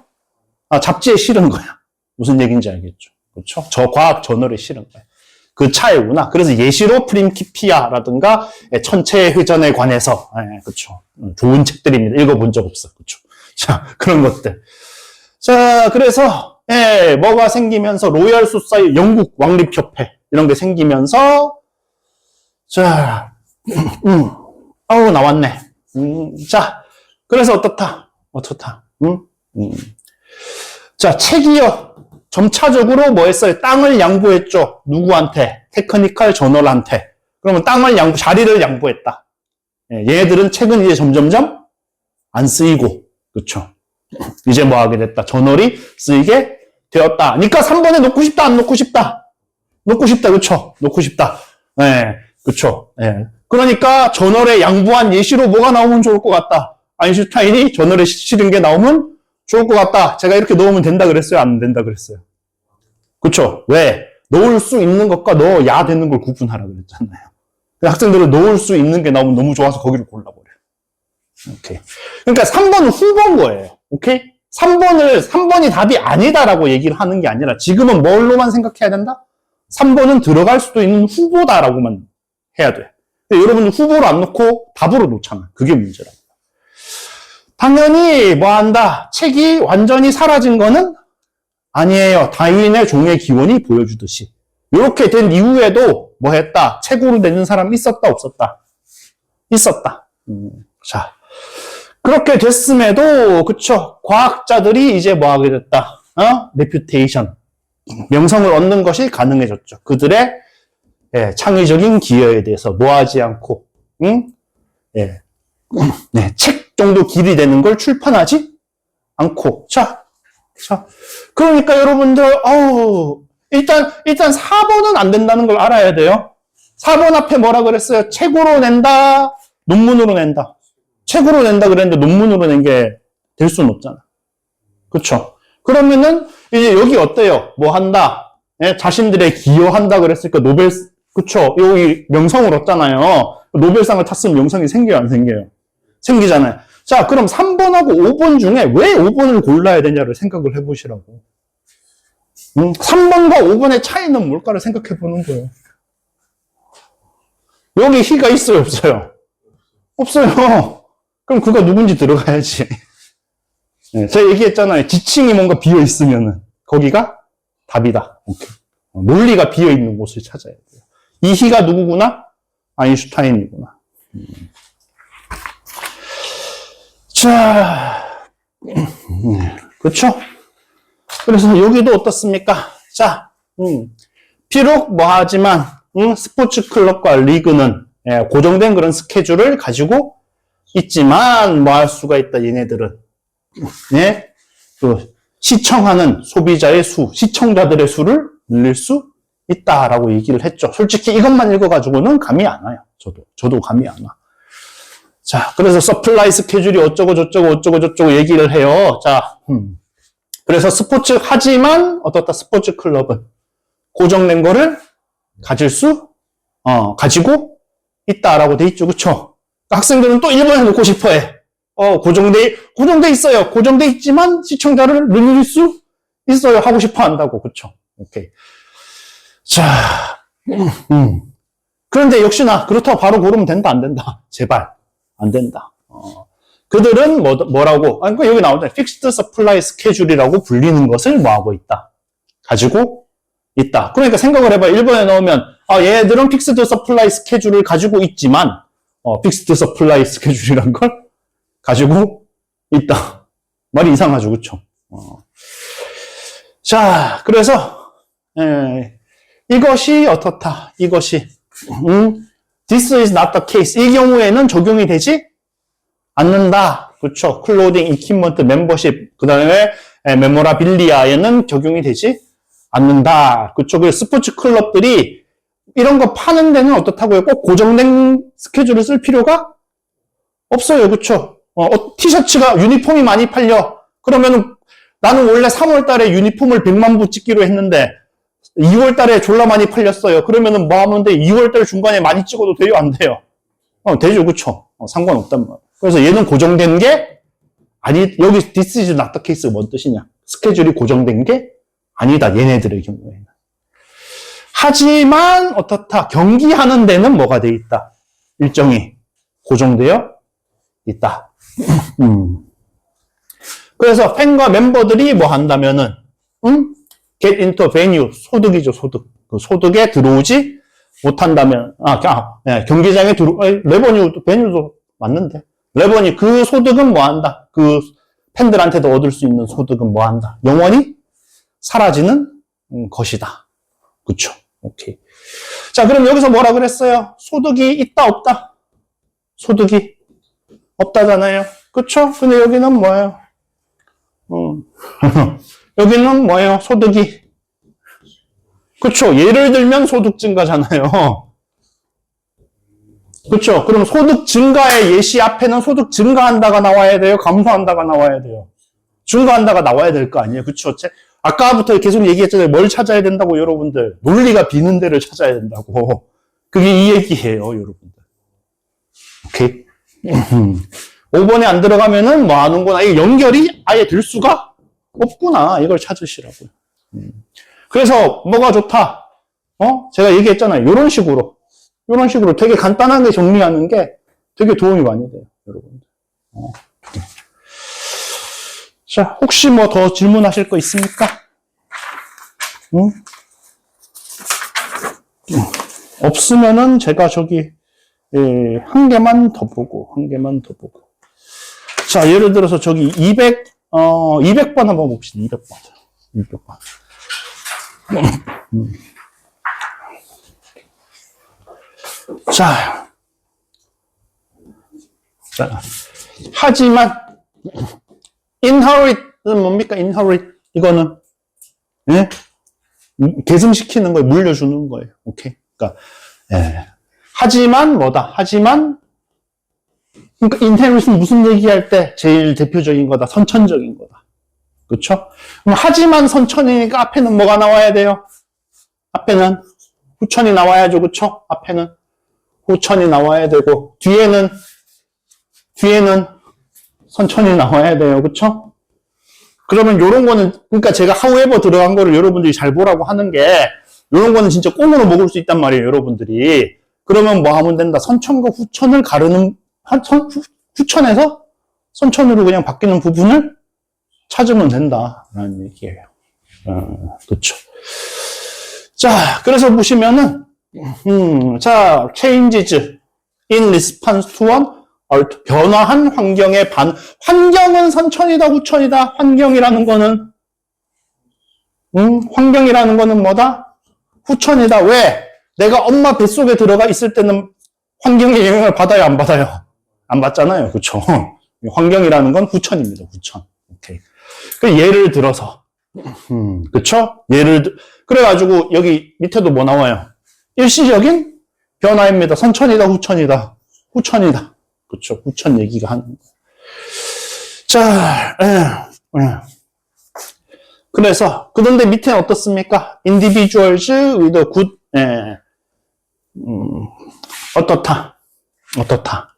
잡지에 실은 거야. 무슨 얘기인지 알겠죠? 그렇죠? 과학 저널에 실은 거야. 그 차이구나. 그래서 예시로 프림키피아라든가 천체의 회전에 관해서, 그렇죠. 좋은 책들입니다. 읽어본 적 없어. 그렇죠. 자, 그런 것들. 자, 그래서 뭐가 생기면서 로열 소사이 영국 왕립협회 이런 게 생기면서 나왔네. 자, 그래서 어떻다? 자, 책이요. 점차적으로 뭐 했어요? 땅을 양보했죠. 누구한테? 테크니컬 저널한테. 그러면 자리를 양보했다. 얘네들은 책은 이제 점점점 안 쓰이고, 그쵸. 이제 뭐 하게 됐다. 저널이 쓰이게 되었다. 그러니까 3번에 놓고 싶다, 안 놓고 싶다? 놓고 싶다, 그쵸. 놓고 싶다. 그쵸. 그러니까 저널에 양보한 예시로 뭐가 나오면 좋을 것 같다. 아인슈타인이 저널에 실은 게 나오면 좋을 것 같다. 제가 이렇게 넣으면 된다 그랬어요? 안 된다 그랬어요? 그쵸? 왜? 넣을 수 있는 것과 넣어야 되는 걸 구분하라 그랬잖아요. 학생들은 넣을 수 있는 게 나오면 너무 좋아서 거기를 골라버려요. 오케이. 그러니까 3번은 후보인 거예요. 오케이? 3번이 답이 아니다라고 얘기를 하는 게 아니라 지금은 뭘로만 생각해야 된다? 3번은 들어갈 수도 있는 후보다라고만 해야 돼. 근데 여러분은 후보로 안 놓고 답으로 놓잖아. 그게 문제라고. 당연히 뭐 한다? 책이 완전히 사라진 거는 아니에요. 다윈의 종의 기원이 보여주듯이. 이렇게 된 이후에도 뭐 했다? 책으로 내는 사람 있었다, 없었다? 있었다. 자, 그렇게 됐음에도, 그쵸. 과학자들이 이제 뭐 하게 됐다? 레퓨테이션. 명성을 얻는 것이 가능해졌죠. 그들의 창의적인 기여에 대해서 뭐 하지 않고, 책 정도 길이 되는 걸 출판하지 않고. 자. 그러니까 여러분들, 일단 4번은 안 된다는 걸 알아야 돼요. 4번 앞에 뭐라 그랬어요? 책으로 낸다, 논문으로 낸다. 책으로 낸다 그랬는데 논문으로 낸 게 될 수는 없잖아. 그쵸? 그러면은, 이제 여기 어때요? 뭐 한다? 자신들의 기여한다 그랬으니까 그쵸? 여기 명성을 얻잖아요. 노벨상을 탔으면 명성이 생겨요, 안 생겨요? 생기잖아요. 자, 그럼 3번하고 5번 중에 왜 5번을 골라야 되냐를 생각을 해보시라고. 3번과 5번의 차이는 뭘까를 생각해 보는 거예요. 여기 희가 있어요, 없어요? 없어요. 그럼 그가 누군지 들어가야지. 제가 얘기했잖아요. 지층이 뭔가 비어 있으면은 거기가 답이다. 오케이. 논리가 비어 있는 곳을 찾아야 돼요. 이 희가 누구구나? 아인슈타인이구나. 자, 그렇죠? 그래서 여기도 어떻습니까? 자, 비록 뭐 하지만 스포츠 클럽과 리그는 고정된 그런 스케줄을 가지고 있지만 뭐 할 수가 있다. 얘네들은 그 시청하는 소비자의 수, 시청자들의 수를 늘릴 수 있다라고 얘기를 했죠. 솔직히 이것만 읽어가지고는 감이 안 와요. 저도 감이 안 와. 자, 그래서 서플라이 스케줄이 어쩌고 저쩌고 얘기를 해요. 자, 그래서 하지만 어떻다? 스포츠 클럽은 고정된 거를 가지고 있다라고 돼 있죠. 그쵸? 학생들은 또 1번에 놓고 싶어 해. 고정돼 있어요. 고정돼 있지만 시청자를 늘릴 수 있어요. 하고 싶어 한다고. 그쵸? 오케이. 자, 그런데 역시나 그렇다고 바로 고르면 된다, 안 된다? 제발. 안 된다. 그들은 뭐라고? 그러니까 여기 나오잖아요. Fixed Supply Schedule이라고 불리는 것을 뭐하고 있다? 가지고 있다. 그러니까 생각을 해봐요. 1번에 넣으면 얘들은 Fixed Supply Schedule을 가지고 있지만 Fixed Supply Schedule이란 걸 가지고 있다. 말이 이상하죠. 그쵸? 자, 그래서 이것이 어떻다? 이것이 This is not the case. 이 경우에는 적용이 되지 않는다. 그렇죠. 클로딩, 이퀴먼트, 멤버십, 그 다음에 메모라빌리아에는 적용이 되지 않는다. 그렇죠. 그래서 스포츠 클럽들이 이런 거 파는 데는 어떻다고요? 꼭 고정된 스케줄을 쓸 필요가 없어요. 그렇죠. 티셔츠가 유니폼이 많이 팔려. 그러면은 나는 원래 3월 달에 유니폼을 100만 부 찍기로 했는데 2월 달에 졸라 많이 팔렸어요. 그러면은 뭐 하면 돼? 2월 달 중간에 많이 찍어도 돼요? 안 돼요? 되죠. 그쵸? 상관없단 말이에요. 그래서 얘는 고정된 게 여기 this is not the case가 뭔 뜻이냐? 스케줄이 고정된 게 아니다. 얘네들의 경우에는. 하지만 어떻다? 경기하는 데는 뭐가 돼 있다? 일정이 고정되어 있다. 그래서 팬과 멤버들이 뭐 한다면은 get into venue, 소득이죠, 소득. 그 소득에 들어오지 못한다면, 경기장에 레버뉴, 베뉴도 맞는데. 레버뉴, 그 소득은 뭐 한다? 그 팬들한테도 얻을 수 있는 소득은 뭐 한다? 영원히 사라지는 것이다. 그쵸? 오케이. 자, 그럼 여기서 뭐라 그랬어요? 소득이 있다, 없다? 소득이 없다잖아요. 그쵸? 근데 여기는 뭐예요? 여기는 뭐예요? 소득이. 그쵸? 예를 들면 소득 증가잖아요. 그쵸? 그럼 소득 증가의 예시 앞에는 소득 증가한다가 나와야 돼요? 감소한다가 나와야 돼요? 증거한다가 나와야 될 거 아니에요. 그쵸? 아까부터 계속 얘기했잖아요. 뭘 찾아야 된다고, 여러분들. 논리가 비는 데를 찾아야 된다고. 그게 이 얘기예요, 여러분들. 오케이? 5번에 안 들어가면은 뭐 하는구나. 이게 연결이 아예 될 수가 없구나. 이걸 찾으시라고요. 그래서 뭐가 좋다? 제가 얘기했잖아요. 이런 식으로 되게 간단하게 정리하는 게 되게 도움이 많이 돼요, 여러분들. 자, 혹시 뭐 더 질문하실 거 있습니까? 없으면은 제가 저기 한 개만 더 보고. 자, 예를 들어서 저기 200번 한번 봅시다. 200번. 자, 하지만 inherit는 뭡니까? inherit 이거는 예? 계승시키는 거예요. 물려주는 거예요. 오케이. 그러니까 하지만 뭐다? 하지만 그러니까 inherit은 무슨 얘기할 때 제일 대표적인 거다. 선천적인 거다. 그렇죠? 그럼 하지만 선천이니까 앞에는 뭐가 나와야 돼요? 앞에는 후천이 나와야죠. 그렇죠? 앞에는 후천이 나와야 되고 뒤에는 선천이 나와야 돼요. 그렇죠? 그러면 요런 거는 그러니까 제가 however 들어간 거를 여러분들이 잘 보라고 하는 게 요런 거는 진짜 꽁으로 먹을 수 있단 말이에요. 여러분들이. 그러면 뭐 하면 된다? 선천과 후천을 가르는 후천에서 선천으로 그냥 바뀌는 부분을 찾으면 된다라는 얘기예요. 그렇죠. 자, 그래서 보시면은 자, changes in response to one 변화한 환경의 환경은 선천이다, 후천이다. 환경이라는 거는 뭐다? 후천이다. 왜? 내가 엄마 뱃속에 들어가 있을 때는 환경의 영향을 받아요, 안 받아요? 안 받잖아요. 그렇죠? 환경이라는 건 후천입니다. 후천. 오케이. 그 예를 들어서 그렇죠? 그래가지고 여기 밑에도 뭐 나와요? 일시적인 변화입니다. 선천이다, 후천이다. 후천이다. 그렇죠? 후천 얘기가 하는 거예요. 자, 그래서 그런데 밑에는 어떻습니까? individuals with a good 어떻다?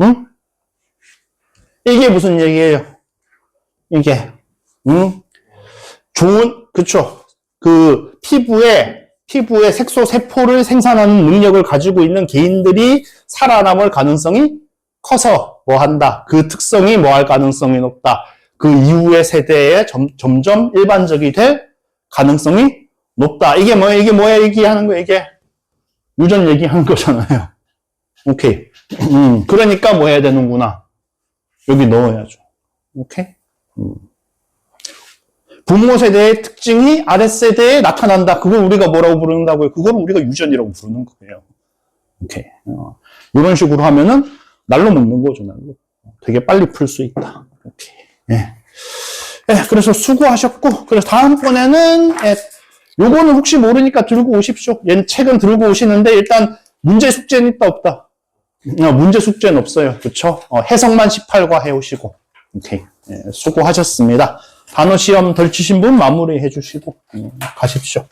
응? 이게 무슨 얘기예요? 이게 좋은 그쵸? 그 피부의 색소 세포를 생산하는 능력을 가지고 있는 개인들이 살아남을 가능성이 커서 뭐 한다. 그 특성이 뭐 할 가능성이 높다. 그 이후의 세대에 점점 일반적이 될 가능성이 높다. 이게 뭐야 얘기하는 거 이게 유전 얘기하는 거잖아요. 오케이. 그러니까 뭐 해야 되는구나. 여기 넣어야죠. 오케이. 부모 세대의 특징이 아랫세대에 나타난다. 그걸 우리가 뭐라고 부른다고요? 그걸 우리가 유전이라고 부르는 거예요. 오케이. 이런 식으로 하면은 날로 먹는 거죠, 날로. 되게 빨리 풀 수 있다. 오케이. 예. 그래서 수고하셨고, 그래서 다음번에는, 요거는 혹시 모르니까 들고 오십시오. 얘는 책은 들고 오시는데, 일단, 문제 숙제는 있다, 없다? 문제 숙제는 없어요. 그쵸? 해석만 18과 해오시고. 오케이. 수고하셨습니다. 단어 시험 덜 치신 분 마무리 해주시고, 가십시오.